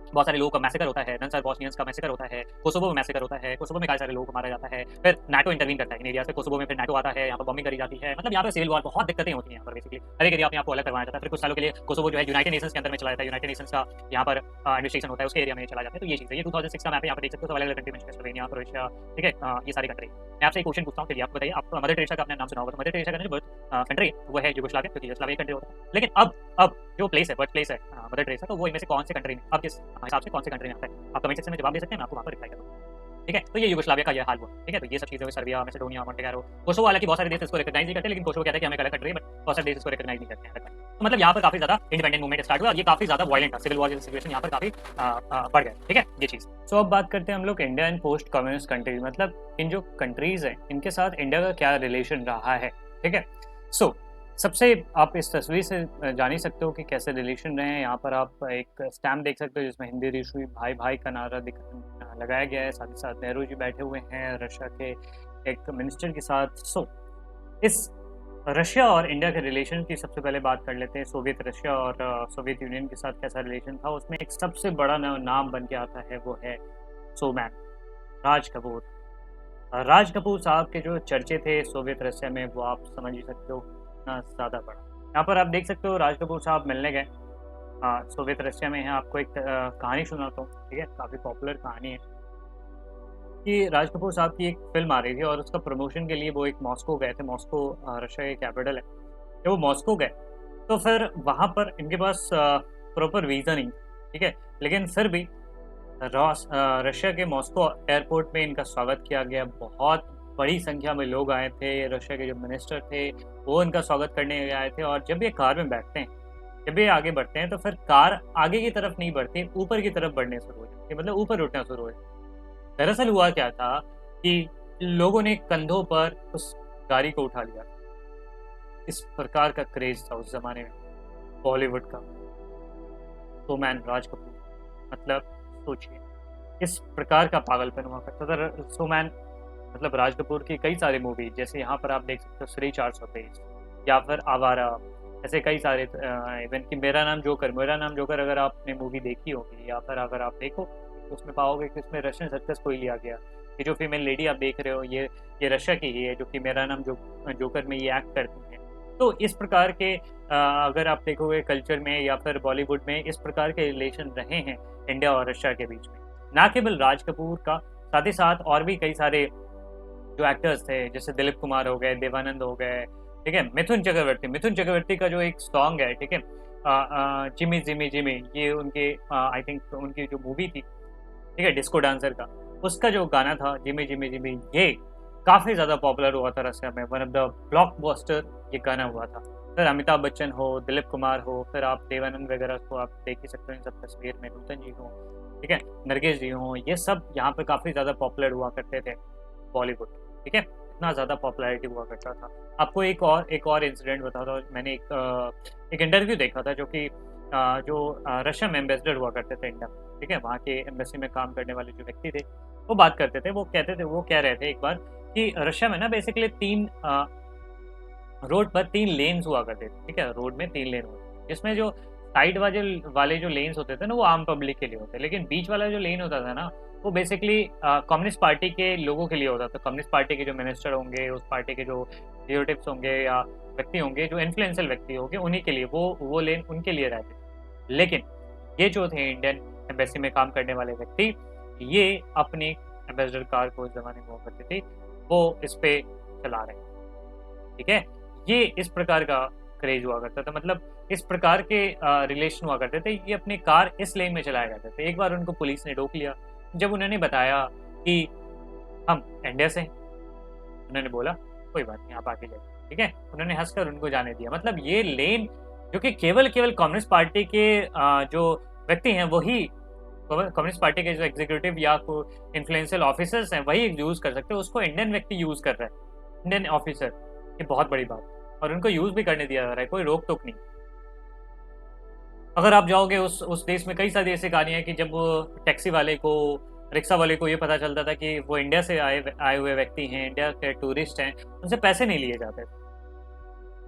बहुत सारे लोगों का मैसेकर होता है, नन सर्ब बॉस्नियंस का मैसेकर होता है, कोसोवो में मैसेकर होता है, कोसोवो में काफ़ी सारे लोगों को मारा जाता है, फिर नाटो इंटरवीन करता है इन एरिया से, कोसोवो में फिर नाटो आता है, यहाँ पर बॉम्बिंग करी जाती है, मतलब यहाँ पर सिविल वॉर बहुत दिक्कतें होती हैं यहाँ पर बेसिकली, हर एक एरिया अपने आप को अलग करवाया जाता है। फिर कुछ सालों के लिए कोसोवो जो है यूनाइटेड नेशंस के अंदर में चला जाता है, यूनाइटेड नेशंस का यहाँ पर एडमिनिस्ट्रेशन होता है, उसके एरिया में चला जाता है। तो ये चीज़ है, ये 2006 का मैप है, यहाँ पर देख सकते हो, सब अलग-अलग कंट्री में, स्लोवेनिया, क्रोएशिया, ठीक है, ये सारी कंट्री। मैं आपसे एक क्वेश्चन पूछता हूँ, चलिए आप बताइए, आप मदर टेरेसा का आपने नाम सुना होगा, तो मदर टेरेसा का जो बर्थ कंट्री वो है यूगोस्लाविया, क्योंकि यूगोस्लाविया कंट्री होता है। लेकिन अब जो प्लेस है, बर्थ प्लेस है मदर टेरेसा, तो वो इनमें से कौन से कंट्री में, अब किस हिसाब से कौन से कंट्री में आता है? आप कमेंट सेक्शन में जवाब दे सकते हैं, मैं आपको वहाँ पर रिप्लाई करूँगा। ठीक है, तो ये यूगोस्लाविया का ये हाल हुआ। ठीक है, तो ये सब चीज़ें हुई, सर्बिया, मैसेडोनिया, मोंटेनेग्रो, कोसोवो, हालांकि बहुत सारे देश इसको रिकॉग्नाइज नहीं करते, लेकिन कोसोवो कहता है कि हम एक अलग कंट्री है, बट बहुत सारे देश इसको रिकॉग्नाइज नहीं करते हैं। तो मतलब यहाँ पर काफ़ी ज़्यादा इंडिपेंडेंट मूवमेंट स्टार्ट हुआ और ये काफ़ी ज़्यादा वायलेंट था, सिविल वॉर जैसी सिचुएशन यहाँ पर काफ़ी बढ़ गया। ठीक है, ये चीज़। सो अब बात करते हैं हम लोग India and post communist countries, मतलब इन जो कंट्रीज हैं इनके साथ इंडिया का क्या रिलेशन रहा है। ठीक है, सो सबसे आप इस तस्वीर से जान ही सकते हो कि कैसे रिलेशन रहे हैं। यहाँ पर आप एक स्टैम्प देख सकते हो जिसमें हिंदी रिशुई भाई भाई का नारा लगाया गया है, साथ ही साथ नेहरू जी बैठे हुए हैं रशिया के एक मिनिस्टर के साथ। सो इस रशिया और इंडिया के रिलेशन की सबसे पहले बात कर लेते हैं। सोवियत रशिया और सोवियत यूनियन के साथ कैसा रिलेशन था, उसमें एक सबसे बड़ा नाम बन के आता है वो है सोमैन, राज कपूर। राज कपूर साहब के जो चर्चे थे सोवियत रशिया में वो आप समझ ही सकते हो कितना ज़्यादा बड़ा। यहाँ पर आप देख सकते हो राज कपूर साहब मिलने गए सोवियत रशिया में है। आपको एक कहानी सुनाता हूँ, ठीक है, काफ़ी पॉपुलर कहानी है कि राज कपूर साहब की एक फिल्म आ रही थी और उसका प्रमोशन के लिए वो एक मॉस्को गए थे। मॉस्को रशिया की कैपिटल है। जब वो मॉस्को गए तो फिर वहाँ पर इनके पास प्रॉपर वीज़ा नहीं, ठीक है, लेकिन फिर भी रशिया के मॉस्को एयरपोर्ट में इनका स्वागत किया गया। बहुत बड़ी संख्या में लोग आए थे, रशिया के जो मिनिस्टर थे वो इनका स्वागत करने आए थे। और जब ये कार में बैठते हैं, जब ये आगे बढ़ते हैं तो फिर कार आगे की तरफ नहीं बढ़ती, ऊपर की तरफ बढ़ने शुरू हो जाती है, मतलब ऊपर उठना शुरू हो जाती है। दरअसल हुआ क्या था कि लोगों ने कंधों पर उस गाड़ी को उठा लिया। इस प्रकार का क्रेज था उस जमाने में बॉलीवुड का। सोमैन राज कपूर, मतलब सोचिए इस प्रकार का पागलपन हुआ करता था। सोमैन मतलब राज कपूर की कई सारी मूवी, जैसे यहाँ पर आप देख सकते हो श्री 423 या फिर आवारा, ऐसे कई सारे इवन कि मेरा नाम जोकर अगर आपने मूवी देखी होगी या फिर अगर आप देखो तो उसमें पाओगे कि उसमें रशियन सर्कस को ही लिया गया। ये जो फीमेल लेडी आप देख रहे हो ये रशिया की ही है, जो कि मेरा नाम जोकर में ये एक्ट करती हैं। तो इस प्रकार के अगर आप देखोगे कल्चर में या फिर बॉलीवुड में इस प्रकार के रिलेशन रहे हैं इंडिया और रशिया के बीच में। ना केवल राज कपूर का, साथ ही साथ और भी कई सारे जो एक्टर्स थे, जैसे दिलीप कुमार हो गए, देवानंद हो गए, ठीक है, मिथुन चक्रवर्ती का जो एक सॉन्ग है, ठीक है, जिमी जिमी जिमी, ये उनके आई थिंक उनकी जो मूवी थी, ठीक है, डिस्को डांसर का, उसका जो गाना था जिमी जिमी जिमी, ये काफ़ी ज़्यादा पॉपुलर हुआ था रशिया में। वन ऑफ द ब्लॉकबस्टर ये गाना हुआ था। फिर अमिताभ बच्चन हो, दिलीप कुमार हो, फिर आप देवानंद वगैरह को आप देख ही सकते हो इन सब तस्वीर में, नूतन जी हो, ठीक है, नरगिस जी हो, ये सब यहाँ पे काफ़ी ज़्यादा पॉपुलर हुआ करते थे बॉलीवुड। ठीक है, इतना ज़्यादा पॉपुलैरिटी हुआ करता था। आपको एक और इंसिडेंट बताता हूँ। मैंने एक इंटरव्यू देखा था जो कि रशिया में एम्बेसडर हुआ करते थे इंडिया में, ठीक है, वहाँ के एम्बेसी में काम करने वाले जो व्यक्ति थे वो बात करते थे। वो कह रहे थे एक बार कि रशिया में ना बेसिकली रोड पर 3 लेन्स हुआ करते थे। ठीक है, रोड में 3 लेन होते थे, जिसमें जो साइड वाले जो लेन्स होते थे ना वो आम पब्लिक के लिए होते, लेकिन बीच वाला जो लेन होता था ना वो बेसिकली कम्युनिस्ट पार्टी के लोगों के लिए होता था। कम्युनिस्ट पार्टी के जो मिनिस्टर होंगे, उस पार्टी के जो रिलेटिव्स होंगे या व्यक्ति होंगे, जो इन्फ्लुएंशियल व्यक्ति होंगे, उन्हीं के लिए वो लेन उनके लिए रहते थे। लेकिन ये जो थे इंडियन एम्बेसी में काम करने वाले व्यक्ति, ये अपनी एम्बेसडर कार को उस जमाने में हुआ करती थी, वो इस पे चला रहे हैं। ठीक है, ये इस प्रकार का क्रेज हुआ करता था, मतलब इस प्रकार के रिलेशन हुआ करते थे। ये अपनी कार इस लेन में चलाया करते थे। एक बार उनको पुलिस ने रोक लिया जब उन्होंने बताया कि हम इंडिया से हैं, उन्होंने बोला कोई बात नहीं, आप आगे जाइए, ठीक है। उन्होंने हंसकर उनको जाने दिया। मतलब ये लेन जो कि केवल केवल कम्युनिस्ट पार्टी के जो व्यक्ति हैं वही, कम्युनिस्ट पार्टी के जो एग्जीक्यूटिव या इन्फ्लुएंशियल ऑफिसर्स हैं वही यूज कर सकते हैं, उसको इंडियन व्यक्ति यूज कर रहा है, इंडियन ऑफिसर। ये बहुत बड़ी बात, और उनको यूज भी करने दिया जा रहा है, कोई रोक टोक नहीं। अगर आप जाओगे उस देश में, कई सारी ऐसी कहानियां कि जब वो टैक्सी वाले को, रिक्शा वाले को ये पता चलता था कि वो इंडिया से आए हुए व्यक्ति हैं, इंडिया के टूरिस्ट हैं, उनसे पैसे नहीं लिए जाते।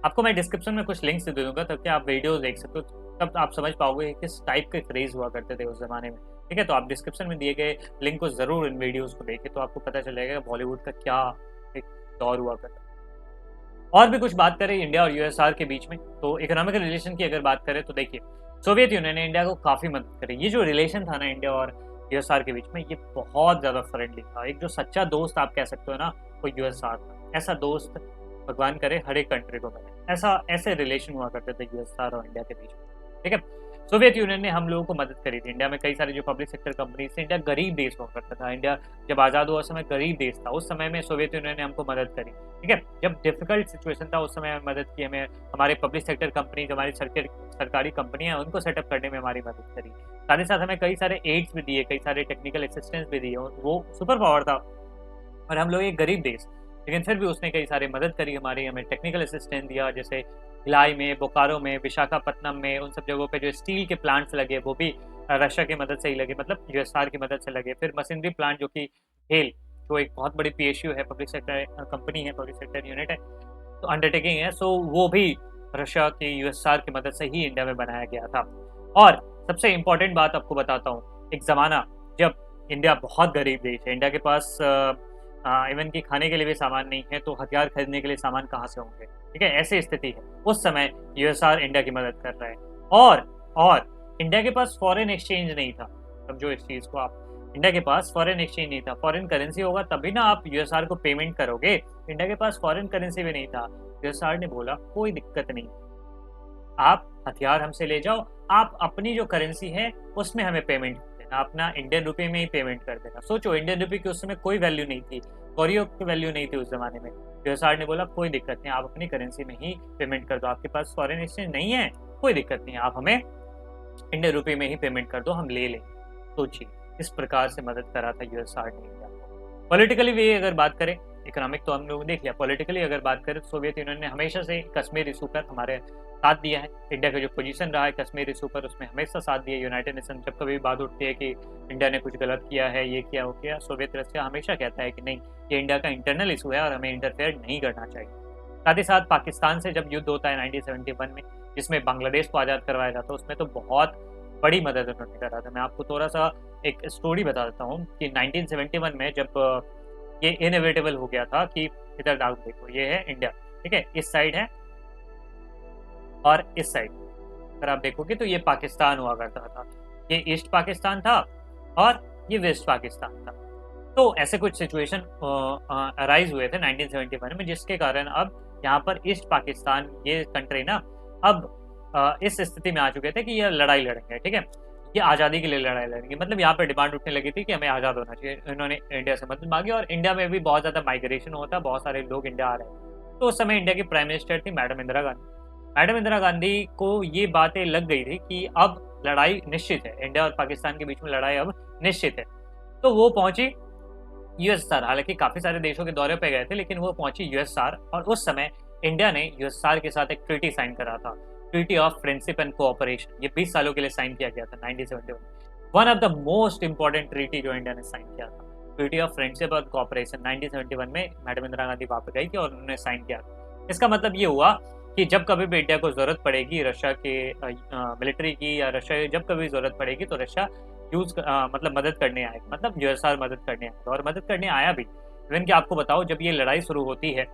आपको मैं डिस्क्रिप्शन में कुछ लिंक्स दे दूंगा ताकि आप वीडियोस देख सकते हो, तब आप समझ पाओगे कि किस टाइप के क्रेज हुआ करते थे उस जमाने में, ठीक है। तो आप डिस्क्रिप्शन में दिए गए लिंक को जरूर इन वीडियोस को देखें, तो आपको पता चल जाएगा बॉलीवुड का क्या एक दौर हुआ करता। और भी कुछ बात करें इंडिया और यूएसआर के बीच में, तो इकोनॉमिकल रिलेशन की अगर बात करें तो देखिए, सोवियत यूनियन ने इंडिया को काफ़ी मदद करी। ये जो रिलेशन था ना इंडिया और यूएसआर के बीच में, ये बहुत ज़्यादा फ्रेंडली था। एक जो सच्चा दोस्त आप कह सकते हो ना, वो यूएसआर था। ऐसा दोस्त भगवान करे हर एक कंट्री को मिले, ऐसे रिलेशन हुआ करते थे यूएसआर और इंडिया के बीच में, ठीक है। सोवियत यूनियन ने हम लोगों को मदद करी थी। इंडिया में कई सारे जो पब्लिक सेक्टर कंपनीज थे, इंडिया गरीब देश हुआ करता था। इंडिया जब आज़ाद हुआ उस समय गरीब देश था, उस समय में सोवियत यूनियन ने हमको मदद करी, ठीक है। जब डिफिकल्ट सिचुएशन था उस समय हमें मदद की, हमें हमारे पब्लिक सेक्टर कंपनी, जो हमारी सरकारी कंपनियां हैं, उनको सेटअप करने में हमारी मदद करी। साथ ही साथ हमें कई सारे एड्स भी दिए, कई सारे टेक्निकल असिस्टेंस भी दिए। वो सुपर पावर था और हम लोग एक गरीब देश, लेकिन फिर भी उसने कई सारे मदद करी हमारी, हमें टेक्निकल असिस्टेंस दिया। जैसे भिलाई में, बोकारो में, विशाखापट्टनम में, उन सब जगहों पे जो स्टील के प्लांट्स लगे वो भी रशिया की मदद से ही लगे, मतलब यूएसआर की मदद से लगे। फिर मशीनरी प्लांट जो कि भेल, जो एक बहुत बड़ी पीएसयू है, पब्लिक सेक्टर कंपनी है, पब्लिक सेक्टर यूनिट है, तो अंडरटेकिंग है, सो वो भी रशिया के यूएसआर की मदद से ही इंडिया में बनाया गया था। और सबसे इम्पोर्टेंट बात आपको बताता हूँ, एक ज़माना जब इंडिया बहुत गरीब देश है, इंडिया के पास इवन की खाने के लिए भी सामान नहीं है, तो हथियार खरीदने के लिए सामान कहाँ से होंगे, ठीक है। ऐसी स्थिति है, उस समय यूएसआर इंडिया की मदद कर रहा है। और इंडिया के पास फॉरेन एक्सचेंज नहीं था, समझो इस चीज़ को आप, इंडिया के पास फॉरेन एक्सचेंज नहीं था। फॉरेन करेंसी होगा तभी ना आप यूएसआर को पेमेंट करोगे, इंडिया के पास फॉरेन करेंसी भी नहीं था। यूएसआर ने बोला कोई दिक्कत नहीं, आप हथियार हमसे ले जाओ, आप अपनी जो करेंसी है उसमें हमें पेमेंट कर देना, अपना इंडियन रुपये में ही पेमेंट कर देना। सोचो, इंडियन रुपये की उस समय कोई वैल्यू नहीं थी, कौड़ियों की वैल्यू नहीं थी उस जमाने में। यूएसआर ने बोला कोई दिक्कत नहीं, आप अपनी करेंसी में ही पेमेंट कर दो, आपके पास फॉरेन एक्सचेंज नहीं है, कोई दिक्कत नहीं, आप हमें इंडियन रुपये में ही पेमेंट कर दो, हम ले लेंगे। सोचिए, इस प्रकार से मदद करा था यूएसआर ने इंडिया को। पॉलिटिकली भी अगर बात करें, इकोनॉमिक तो हम लोग देख लिया, पॉलिटिकली अगर बात करें तो सोवियत यूनियन ने हमेशा से कश्मीर इशू पर हमारे साथ दिया है। इंडिया का जो पोजीशन रहा है कश्मीर इशू पर, उसमें हमेशा साथ दिया। यूनाइटेड नेशन जब कभी बात उठती है कि इंडिया ने कुछ गलत किया है, ये किया वो किया, सोवियत रशिया हमेशा कहता है कि नहीं, ये इंडिया का इंटरनल इशू है और हमें इंटरफेयर नहीं करना चाहिए। साथ ही साथ पाकिस्तान से जब युद्ध होता है 1971 में, जिसमें बांग्लादेश को आज़ाद करवाया जाता है, उसमें तो बहुत बड़ी मदद उन्होंने करा था। मैं आपको थोड़ा सा एक स्टोरी बता देता हूँ कि 1971 में जब ये इनएविटेबल हो गया था कि इधर डाल देखो, ये है इंडिया, ठीक है, इस साइड है और इस साइड अगर आप देखोगे तो ये पाकिस्तान हुआ करता था, ये ईस्ट पाकिस्तान था और ये वेस्ट पाकिस्तान था। तो ऐसे कुछ सिचुएशन अराइज हुए थे 1971 में, जिसके कारण अब यहाँ पर ईस्ट पाकिस्तान ये कंट्री ना अब इस स्थिति में आ चुके थे कि ये लड़ाई लड़ेंगे, ठीक है, ये आज़ादी के लिए लड़ाई लड़ेंगे। मतलब यहाँ पर डिमांड उठने लगी थी कि हमें आज़ाद होना चाहिए। इन्होंने इंडिया से मदद मांगी और इंडिया में भी बहुत ज़्यादा माइग्रेशन होता, बहुत सारे लोग इंडिया आ रहे हैं। तो उस समय इंडिया की प्राइम मिनिस्टर थी मैडम इंदिरा गांधी। मैडम इंदिरा गांधी को ये बातें लग गई थी कि अब लड़ाई निश्चित है, इंडिया और पाकिस्तान के बीच में लड़ाई अब निश्चित है। तो वो पहुंची यूएसआर, हालांकि काफ़ी सारे देशों के दौरे पे गए थे, लेकिन वो पहुंची यूएसआर और उस समय इंडिया ने यूएसआर के साथ एक ट्रीटी साइन करा था, treaty of friendship and cooperation. ये 20 सालों के लिए साइन किया गया था 1971 में। One of the most important treaty जो इंडिया ने साइन किया था, ट्रीटी ऑफ फ्रेंडशिप और कोऑपरेशन 1971 में मैडम इंदिरा गांधी वहाँ पे गई थी और उन्होंने साइन किया था। इसका मतलब ये हुआ कि जब कभी भी इंडिया को ज़रूरत पड़ेगी रशिया के मिलिट्री की, या रशिया जब कभी ज़रूरत पड़ेगी तो रशिया मतलब मदद करने आएगा, मतलब यूएसआर मदद करने आएगा और मदद करने आया भी। इवन कि आपको बताओ, जब ये लड़ाई शुरू होती है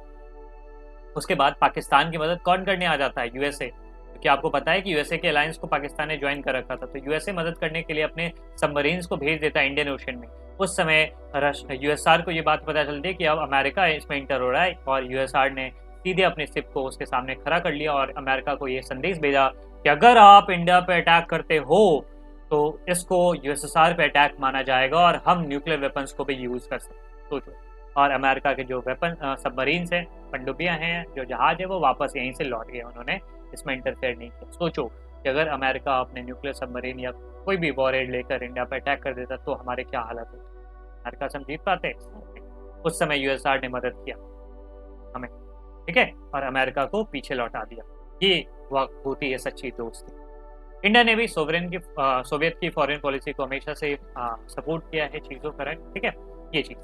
उसके बाद पाकिस्तान की मदद कौन करने आ जाता है? यूएसए। क्योंकि आपको पता है कि यूएसए के अलायंस को पाकिस्तान ने ज्वाइन कर रखा था, तो यूएसए मदद करने के लिए अपने सबमरीन्स को भेज देता है इंडियन ओशन में। उस समय यूएसआर को ये बात पता चलती है कि अब अमेरिका इसमें इंटर हो रहा है और यूएसआर ने सीधे अपने शिप को उसके सामने खड़ा कर लिया और अमेरिका को ये संदेश भेजा कि अगर आप इंडिया पे अटैक करते हो तो इसको यूएसएसआर पे अटैक माना जाएगा और हम न्यूक्लियर वेपन्स को भी यूज कर सकते। सोचो, और अमेरिका के जो वेपन सबमरीन्स हैं, पनडुब्बियाँ हैं, जो जहाज है, वो वापस यहीं से लौट गए, उन्होंने इसमें इंटरफेयर नहीं किया। सोचो कि अगर अमेरिका अपने न्यूक्लियर सबमरीन या कोई भी वॉरहेड लेकर इंडिया पर अटैक कर देता तो हमारे क्या हालत होती? अमेरिका से हम जीत पाते? उस समय यूएसआर ने मदद किया हमें, ठीक है, और अमेरिका को पीछे लौटा दिया। ये वक्त होती है सच्ची दोस्ती। इंडिया ने भी सोवियत की फॉरेन पॉलिसी को हमेशा से सपोर्ट किया है, चीज़ों का, ठीक है, ये चीज़।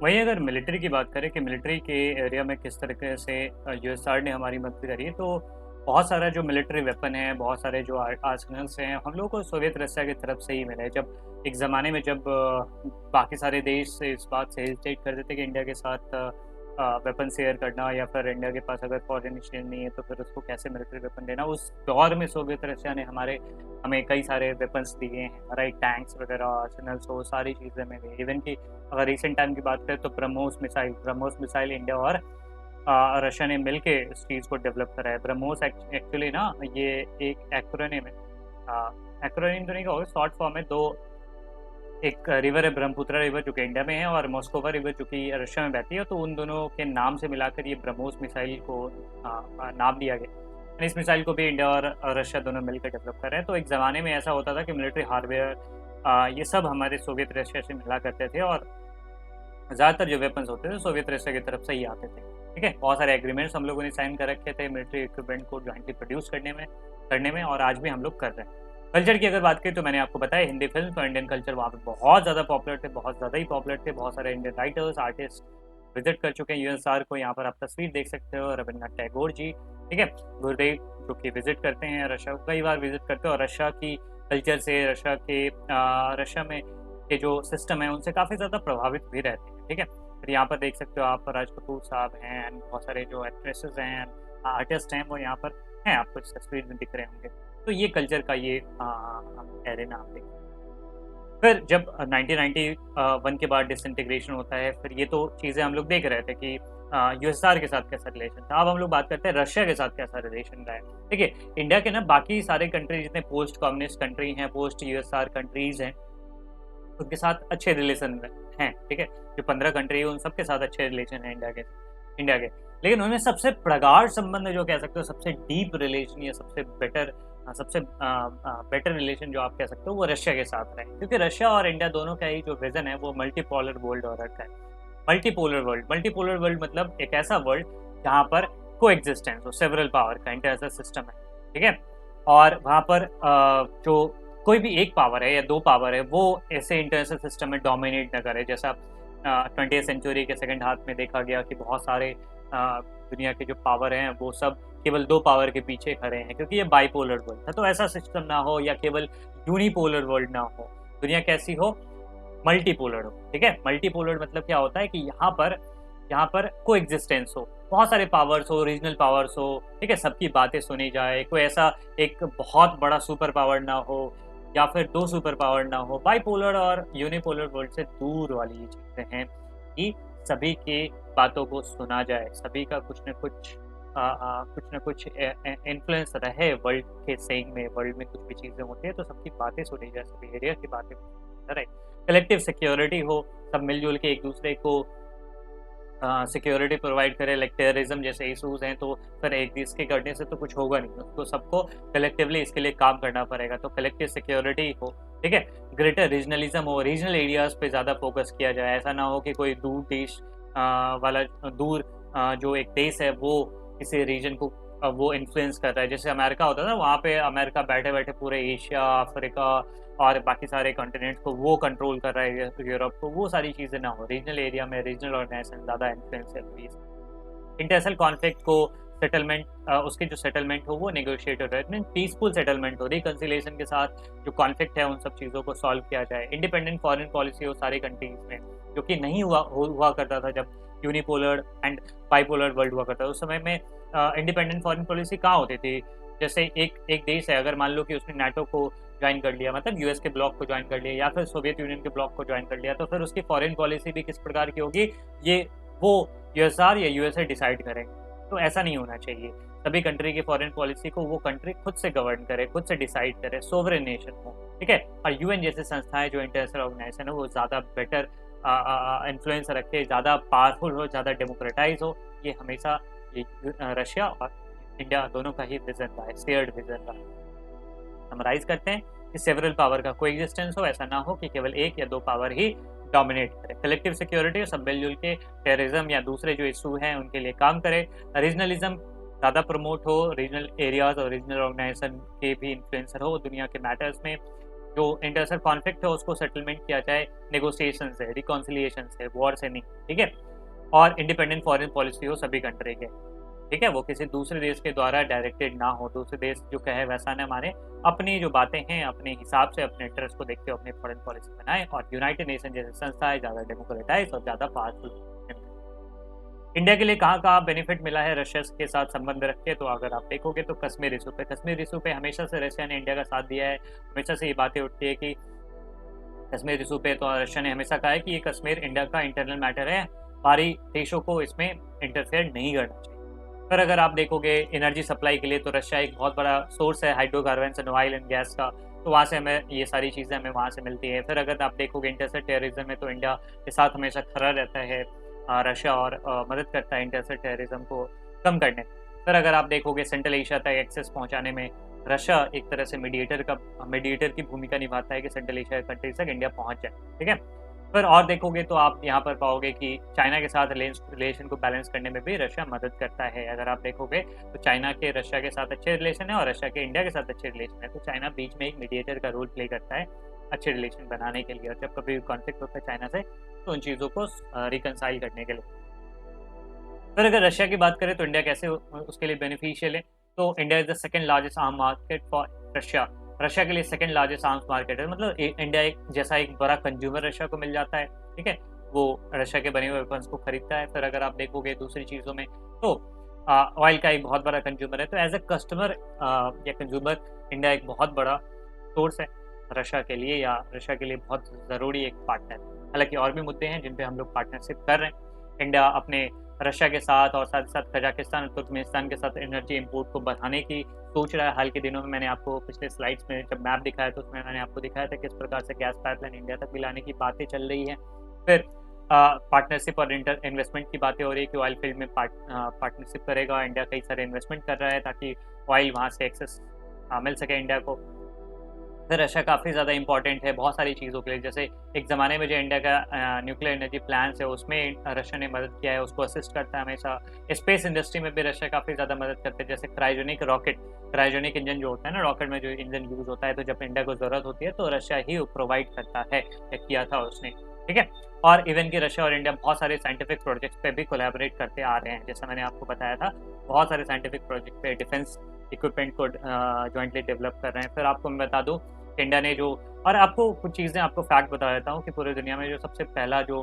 वहीं अगर मिलिट्री की बात करें कि मिलिट्री के एरिया में किस तरीके से यूएसआर ने हमारी मदद करी है, तो बहुत सारा जो मिलिट्री वेपन है, बहुत सारे जो आर्सनल्स हैं, हम लोग को सोवियत रशिया की तरफ से ही मिले। जब एक ज़माने में जब बाकी सारे देश इस बात से हेजिटेट करते थे कि इंडिया के साथ वेपन शेयर करना, या फिर इंडिया के पास अगर फॉरेन एक्सचेंज नहीं है तो फिर उसको कैसे मिलिट्री वेपन देना, उस दौर में सोवियत रशिया ने हमें कई सारे वेपन्स दिए हैं, राइट, टैंक्स वगैरह, आर्सनल्स हो, सारी चीज़ें हमें दी। इवन कि अगर रिसेंट टाइम की बात करें तो ब्रह्मोस मिसाइल इंडिया और रशिया ने मिलके इस चीज़ को डेवलप करा है। ब्रह्मोस एक्चुअली ना ये एक एक्रोनिम है, एक्रोनिम तो नहीं कहोगे, शॉर्ट फॉर्म है। दो एक रिवर है, ब्रह्मपुत्र रिवर, जो कि इंडिया में है, और मॉस्कोवा रिवर, जो कि रशिया में बहती है, तो उन दोनों के नाम से मिलाकर ये ब्रह्मोस मिसाइल को नाम दिया गया। इस मिसाइल को भी इंडिया और रशिया दोनों मिलकर डेवलप कर रहे हैं। तो एक ज़माने में ऐसा होता था कि मिलिट्री हार्डवेयर ये सब हमारे सोवियत रशिया से मिला करते थे, और ज़्यादातर जो वेपन्स होते थे सोवियत रशिया की तरफ से ही आते थे, ठीक है। बहुत सारे एग्रीमेंट्स हम लोगों ने साइन कर रखे थे मिलिट्री इक्विपमेंट को जॉइंटली प्रोड्यूस करने में, और आज भी हम लोग कर रहे हैं। कल्चर की अगर बात करें तो मैंने आपको बताया हिंदी फिल्म और इंडियन कल्चर वहाँ पे बहुत ज़्यादा पॉपुलर थे, बहुत ज़्यादा ही पॉपुलर थे। बहुत सारे इंडियन राइटर्स, आर्टिस्ट विजिट कर चुके हैं यूएसआर को। यहाँ पर आप तस्वीर देख सकते हो, रविन्द्रनाथ टैगोर जी, ठीक है, गुरुदेव, जो कि विजिट करते हैं रशिया को, कई बार विजिट करते हैं, और रशिया की कल्चर से, रशिया में के जो सिस्टम है उनसे काफ़ी ज़्यादा प्रभावित भी रहते हैं, ठीक है। फिर यहाँ पर देख सकते हो आप, राज कपूर साहब हैं, एंड बहुत सारे जो एक्ट्रेसेस हैं, आर्टिस्ट हैं, वो यहाँ पर हैं, आपको इस तस्वीर में दिख रहे होंगे। तो ये कल्चर का ये एरेना आप देख। फिर जब 1991 के बाद डिसइंटीग्रेशन होता है, फिर ये तो चीज़ें हम लोग देख रहे थे कि यूएसआर के साथ कैसा रिलेशन था। अब हम लोग बात करते हैं रशिया के साथ कैसा रिलेशन रहा है। देखिए, इंडिया के ना बाकी सारे कंट्री जितने पोस्ट कम्युनिस्ट कंट्री हैं, पोस्ट यूएसआर कंट्रीज़ हैं, उनके साथ अच्छे रिलेशन हैं, ठीक है। जो 15 कंट्री है उन सबके साथ अच्छे रिलेशन हैं इंडिया के। लेकिन उनमें सबसे प्रगाढ़ संबंध जो कह सकते हो, सबसे डीप रिलेशन, या सबसे बेटर रिलेशन जो आप कह सकते हो, वो रशिया के साथ रहे। क्योंकि रशिया और इंडिया दोनों का ही जो विजन है वो मल्टीपोलर वर्ल्ड ऑर्डर का है। मल्टीपोलर वर्ल्ड मतलब एक ऐसा वर्ल्ड जहाँ पर को एग्जिस्टेंस हो सेवरल पावर का इंटरनेशनल सिस्टम है, ठीक है। और वहाँ पर जो कोई भी एक पावर है या दो पावर है, वो ऐसे इंटरनेशनल सिस्टम में डोमिनेट न करे। जैसा 20वीं सेंचुरी के सेकंड हाफ में देखा गया कि बहुत सारे दुनिया के जो पावर हैं वो सब केवल दो पावर के पीछे खड़े हैं, क्योंकि ये बाइपोलर वर्ल्ड था। तो ऐसा सिस्टम ना हो, या केवल यूनिपोलर वर्ल्ड ना हो, दुनिया कैसी हो, मल्टीपोलर हो, ठीक है। मल्टीपोलर मतलब क्या होता है कि यहाँ पर को एग्जिस्टेंस हो, बहुत सारे पावर्स हो, रीजनल पावर्स हो, ठीक है, सबकी बातें सुनी जाए, कोई ऐसा एक बहुत बड़ा सुपर पावर ना हो, या फिर दो सुपर पावर ना हो। बाइपोलर और यूनिपोलर वर्ल्ड से दूर वाली ये चीज़ें हैं कि सभी की बातों को सुना जाए, सभी का कुछ न कुछ इन्फ्लुएंस रहे वर्ल्ड के सेइंग में। वर्ल्ड में कुछ भी चीज़ें होती है तो सबकी बातें सुनी जाए, सभी एरिया की बातें, राइट। कलेक्टिव सिक्योरिटी हो, सब मिलजुल के एक दूसरे को सिक्योरिटी प्रोवाइड करे। लाइक टेररिज्म जैसे इशूज़ हैं, तो फिर एक देश के करने से तो कुछ होगा नहीं, उसको सबको कलेक्टिवली इसके लिए काम करना पड़ेगा। तो कलेक्टिव सिक्योरिटी हो, ठीक है। ग्रेटर रीजनलिज्म हो, रीजनल एरियाज़ पे ज़्यादा फोकस किया जाए। ऐसा ना हो कि कोई दूर देश जो एक देश है वो किसी रीजन को वो इन्फ्लुएंस कर रहा है। जैसे अमेरिका होता था, वहाँ पे अमेरिका बैठे बैठे पूरे एशिया, अफ्रीका और बाकी सारे कॉन्टिनेंट्स को वो कंट्रोल कर रहा है, यूरोप को। वो सारी चीज़ें ना हो, रीजनल एरिया में रीजनल ऑर्गेनाइजेशन ज़्यादा इन्फ्लुएंस है। इंटरनेशनल कॉन्फ्लिक्ट को सेटलमेंट, उसकी जो सेटलमेंट हो वो नेगोशिएटेड है, मीन पीसफुल सेटलमेंट हो, रिकन्सिलेशन के साथ जो कॉन्फ्लिक्ट है उन सब चीज़ों को सॉल्व किया जाए। इंडिपेंडेंट फॉरेन पॉलिसी हो सारे कंट्रीज में, जो कि नहीं हुआ करता था जब यूनिपोलर एंड बाइपोलर वर्ल्ड हुआ करता था। उस समय में इंडिपेंडेंट फॉरेन पॉलिसी कहाँ होती थी? जैसे एक देश है, अगर मान लो कि उसने नाटो को ज्वाइन कर लिया, मतलब यूएस के ब्लॉक को ज्वाइन कर लिया, या फिर सोवियत यूनियन के ब्लॉक को ज्वाइन कर लिया, तो फिर उसकी फॉरेन पॉलिसी भी किस प्रकार की होगी, वो यूएसआर या यूएसए डिसाइड करेंगे। तो ऐसा नहीं होना चाहिए। सभी कंट्री की फॉरेन पॉलिसी को वो कंट्री खुद से गवर्न करे, खुद से डिसाइड करे, सोवरेन नेशन हो, ठीक है। और यूएन जैसे संस्थाएं जो इंटरनेशनल ऑर्गेनाइजेशन है वो ज़्यादा बेटर इन्फ्लुएंस रखे, ज़्यादा पावरफुल हो, ज़्यादा डेमोक्रेटाइज हो, ये हमेशा रशिया और इंडिया दोनों का ही विजन रहा है, शेयर्ड विजन रहा है। समराइज करते हैं कि सेवरल पावर का कोई एग्जिस्टेंस हो, ऐसा ना हो कि केवल एक या दो पावर ही डोमिनेट करे। कलेक्टिव सिक्योरिटी और सब मिलजुल के टेररिज्म या दूसरे जो इशू हैं उनके लिए काम करे। रीजनलिज्म ज़्यादा प्रमोट हो, रीजनल एरियाज और रीजनल ऑर्गेनाइजेशन के भी इन्फ्लुएंसर हो दुनिया के मैटर्स में। जो इंटरनल कॉन्फ्लिक्ट है उसको सेटलमेंट किया जाए नेगोशिएशन से, रिकॉन्सिलिएशन से, वॉर से नहीं, ठीक है। और इंडिपेंडेंट फॉरेन पॉलिसी हो सभी कंट्री के, ठीक है, वो किसी दूसरे देश के द्वारा डायरेक्टेड ना हो, दूसरे देश जो कहे वैसा न माने, अपनी जो बातें हैं अपने हिसाब से अपने इंटरेस्ट को देखते हुए अपनी फॉरेन पॉलिसी बनाए। और यूनाइटेड नेशन जैसे संस्था है ज़्यादा डेमोक्रेटाइज और ज़्यादा पावरफुल। इंडिया के लिए कहाँ कहाँ बेनिफिट मिला है रशिया के साथ संबंध रख के, तो अगर आप देखोगे तो कश्मीर इशू पे हमेशा से रशिया ने इंडिया का साथ दिया है। हमेशा से ये बातें उठती है कि कश्मीर इशू पे तो रशिया ने हमेशा कहा है कि ये कश्मीर इंडिया का इंटरनल मैटर है, बाहरी देशों को इसमें इंटरफेयर नहीं करना चाहिए। पर अगर आप देखोगे एनर्जी सप्लाई के लिए तो रशिया एक बहुत बड़ा सोर्स है hydrocarbon and oil and gas का, तो वहाँ से हमें ये सारी चीज़ें हमें वहाँ से मिलती है। फिर अगर आप देखोगे इंटरसेट टेररिज्म में तो इंडिया के साथ हमेशा खड़ा रहता है रशिया, और मदद करता है इंटरसेट टेररिज्म को कम करने में। फिर अगर आप देखोगे सेंट्रल एशिया तक एक्सेस पहुँचाने में रशिया एक तरह से मीडिएटर की भूमिका निभाता है कि सेंट्रल एशिया कंट्रीज तक इंडिया पहुँच जाए, ठीक है। फिर और देखोगे तो आप यहाँ पर पाओगे कि चाइना के साथ रिलेशन को बैलेंस करने में भी रशिया मदद करता है। अगर आप देखोगे तो चाइना के रशिया के साथ अच्छे रिलेशन है और रशिया के इंडिया के साथ अच्छे रिलेशन है, तो चाइना बीच में एक मीडिएटर का रोल प्ले करता है अच्छे रिलेशन बनाने के लिए। और जब कभी कॉन्फ्लिक्ट होता है चाइना से तो उन चीज़ों को रिकनसाइल करने के लिए। फिर अगर रशिया की बात करें तो इंडिया कैसे उसके लिए बेनिफिशियल है, तो India is the second largest arm market for Russia. Russia के लिए सेकेंड लार्जेस्ट आर्म्स मार्केट है, मतलब इंडिया एक जैसा एक बड़ा कंज्यूमर रशिया को मिल जाता है, ठीक है, वो रशिया के बने हुए वेपन्स को खरीदता है। फिर अगर आप देखोगे दूसरी चीज़ों में तो ऑयल का एक बहुत बड़ा कंज्यूमर है, तो एज ए कस्टमर या कंज्यूमर इंडिया एक बहुत बड़ा सोर्स है रशिया के लिए, या रशिया के लिए बहुत ज़रूरी एक पार्टनर। हालांकि और भी मुद्दे हैं जिन पे हम लोग पार्टनरशिप कर रहे हैं। इंडिया अपने रशिया के साथ और साथ ही साथ कजाकिस्तान और तुर्कमेनिस्तान के साथ एनर्जी इंपोर्ट को बढ़ाने की सोच रहा है। हाल के दिनों में मैंने आपको पिछले स्लाइड्स में जब मैप दिखाया तो उसमें मैंने आपको दिखाया था किस प्रकार से गैस पाइपलाइन इंडिया तक भी लाने की बातें चल रही हैं। फिर पार्टनरशिप और इन्वेस्टमेंट की बातें हो रही है कि ऑयल फील्ड में पार्टनरशिप करेगा इंडिया, कई सारे इन्वेस्टमेंट कर रहा है ताकि ऑयल वहाँ से एक्सेस मिल सके इंडिया को। फिर रशिया काफ़ी ज़्यादा इंपॉर्टेंट है बहुत सारी चीज़ों के लिए, जैसे एक ज़माने में जो इंडिया का न्यूक्लियर एनर्जी प्लान्स है उसमें रशिया ने मदद किया है, उसको असिस्ट करता है हमेशा। स्पेस इंडस्ट्री में भी रशिया काफ़ी ज़्यादा मदद करते हैं, जैसे क्रायोजेनिक इंजन जो होता है ना, रॉकेट में जो इंजन यूज़ होता है, तो जब इंडिया को ज़रूरत होती है तो रशिया ही प्रोवाइड करता है, या किया था उसने, ठीक है। और इवन कि रशिया और इंडिया बहुत सारे साइंटिफिक प्रोजेक्ट्स पे भी कोलैबोरेट करते आ रहे हैं, जैसा मैंने आपको बताया था बहुत सारे साइंटिफिक प्रोजेक्ट पे डिफेंस इक्विपमेंट को जॉइंटली डेवलप कर रहे हैं। फिर आपको मैं बता दूँ इंडिया ने जो, और आपको कुछ चीज़ें आपको फैक्ट बता देता हूँ कि पूरी दुनिया में जो सबसे पहला जो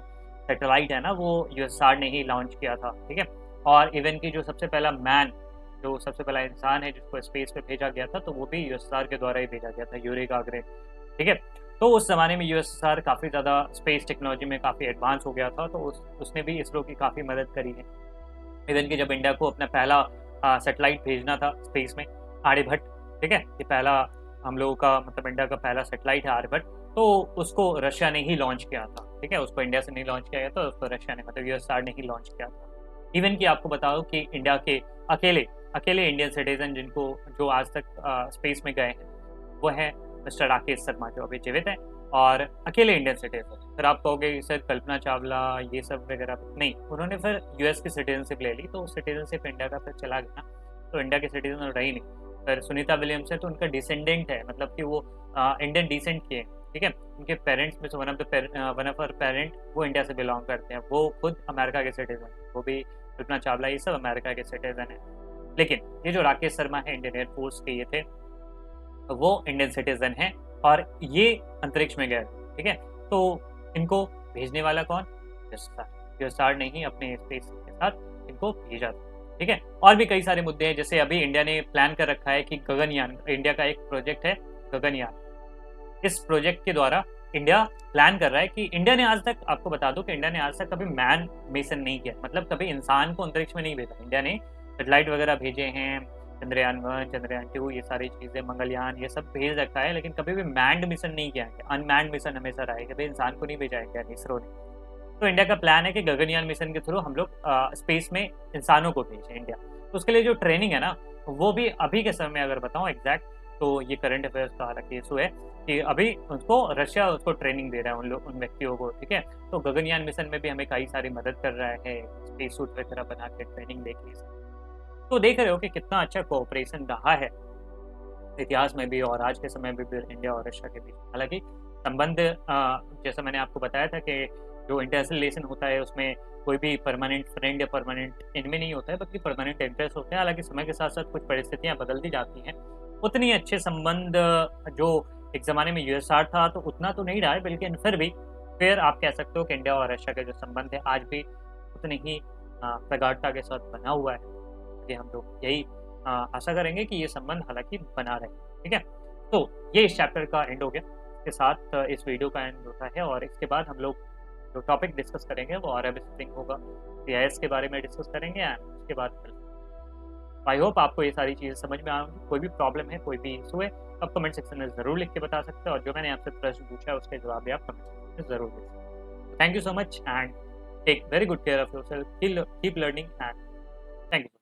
सैटेलाइट है ना वो यूएसआर ने ही लॉन्च किया था, ठीक है। और इवन की जो सबसे पहला जो सबसे पहला इंसान है जिसको स्पेस पे भेजा गया था तो वो भी यूएसआर के द्वारा ही भेजा गया था, यूरी गागरिन, ठीक है। तो उस ज़माने में यूएसआर काफ़ी ज़्यादा स्पेस टेक्नोलॉजी में काफ़ी एडवांस हो गया था, तो उसने भी इसरो की काफ़ी मदद करी है। इवन कि जब इंडिया को अपना पहला सैटेलाइट भेजना था स्पेस में, आर्यभट्ट, ठीक है, ये पहला हम लोगों का मतलब इंडिया का पहला सैटेलाइट है आर्यभट्ट, तो उसको रशिया ने ही लॉन्च किया था, ठीक है, उसको इंडिया से नहीं लॉन्च किया गया था, उसको रशिया ने मतलब यूएसआर ने ही लॉन्च किया था। इवन कि आपको बताओ कि इंडिया के अकेले इंडियन सिटीजन जो आज तक स्पेस में गए हैं वो है मिस्टर राकेश शर्मा, जो अभी जीवित है और अकेले इंडियन सिटीजन। फिर आप कहोगे सर कल्पना चावला ये सब वगैरह, नहीं, उन्होंने फिर यूएस की सिटीजनशिप ले ली, तो सिटीजनशिप इंडिया का फिर चला गया ना, तो इंडिया की सिटीजन रही नहीं। फिर सुनीता विलियम्स है तो उनका डिसेंडेंट है, मतलब कि वो इंडियन डिसेंट के हैं, ठीक है। उनके पेरेंट्स में से वन ऑफ हर पेरेंट वो इंडिया से बिलोंग करते हैं, वो खुद अमेरिका के सिटीजन, वो भी कल्पना चावला ये सब अमेरिका के सिटीजन है। लेकिन ये जो राकेश शर्मा है इंडियन एयरफोर्स के ये थे, वो इंडियन सिटीजन है और ये अंतरिक्ष में गए, ठीक है। तो इनको भेजने वाला कौन? यूएसआर ने ही अपने स्पेस के साथ इनको भेजा था, ठीक है। और भी कई सारे मुद्दे हैं, जैसे अभी इंडिया ने प्लान कर रखा है कि गगनयान, इंडिया का एक प्रोजेक्ट है गगनयान। इस प्रोजेक्ट के द्वारा इंडिया प्लान कर रहा है कि इंडिया ने आज तक, आपको बता दूं कि इंडिया ने आज तक कभी मैन मिशन नहीं किया, मतलब कभी इंसान को अंतरिक्ष में नहीं भेजा। इंडिया ने सैटेलाइट वगैरह भेजे हैं, चंद्रयान 1, चंद्रयान 2, ये सारी चीज़ें, मंगलयान, ये सब भेज रखा है, लेकिन कभी भी मैंड मिशन नहीं किया है। अनमैंड मिशन हमेशा रहा है, कभी इंसान को नहीं भेजा इंडिया ने, इसरो ने, तो इंडिया का प्लान है कि गगनयान मिशन के थ्रू हम लोग स्पेस में इंसानों को भेजें इंडिया। तो उसके लिए जो ट्रेनिंग है ना, वो भी अभी के समय में अगर बताऊँ एग्जैक्ट, तो ये करंट अफेयर्स का हालांकि इशू है कि अभी उनको रशिया उसको ट्रेनिंग दे रहा है उन व्यक्तियों को, ठीक है। तो गगनयान मिशन में भी हमें कई सारी मदद कर रहा है, स्पेस सूट वगैरह बना के ट्रेनिंग दे के। तो देख रहे हो कि कितना अच्छा कोऑपरेशन रहा है इतिहास में भी और आज के समय में भी इंडिया और रशिया के बीच। हालांकि संबंध जैसा मैंने आपको बताया था कि जो इंटरनेशनल रिलेशन होता है उसमें कोई भी परमानेंट फ्रेंड या परमानेंट एनिमी नहीं होता है, बल्कि परमानेंट इंटरेस्ट होते हैं। हालांकि समय के साथ साथ कुछ परिस्थितियां बदलती जाती हैं, उतनी अच्छे संबंध जो एक ज़माने में यूएसआर था तो उतना तो नहीं रहा है, लेकिन फिर आप कह सकते हो कि इंडिया और रशिया का जो संबंध है आज भी उतनी ही प्रगाढ़ता के साथ बना हुआ है। कि हम लोग यही आशा करेंगे कि ये संबंध हालांकि बना रहे, ठीक है। तो ये इस चैप्टर का एंड हो गया, इसके साथ इस वीडियो का एंड होता है। और इसके बाद हम लोग जो टॉपिक डिस्कस करेंगे वो अरब स्प्रिंग होगा, सीआईएस के बारे में डिस्कस करेंगे एंड उसके बाद आई होप आपको ये सारी चीज़ें समझ में आएंगी। कोई भी प्रॉब्लम है, कोई भी इशू है, आप कमेंट सेक्शन में ज़रूर लिख के बता सकते हैं, और जो मैंने आपसे प्रश्न पूछा है उसके जवाब भी आप कमेंट सेक्शन में ज़रूर दें। Thank you so much and take very good care of yourself, keep learning and thank you.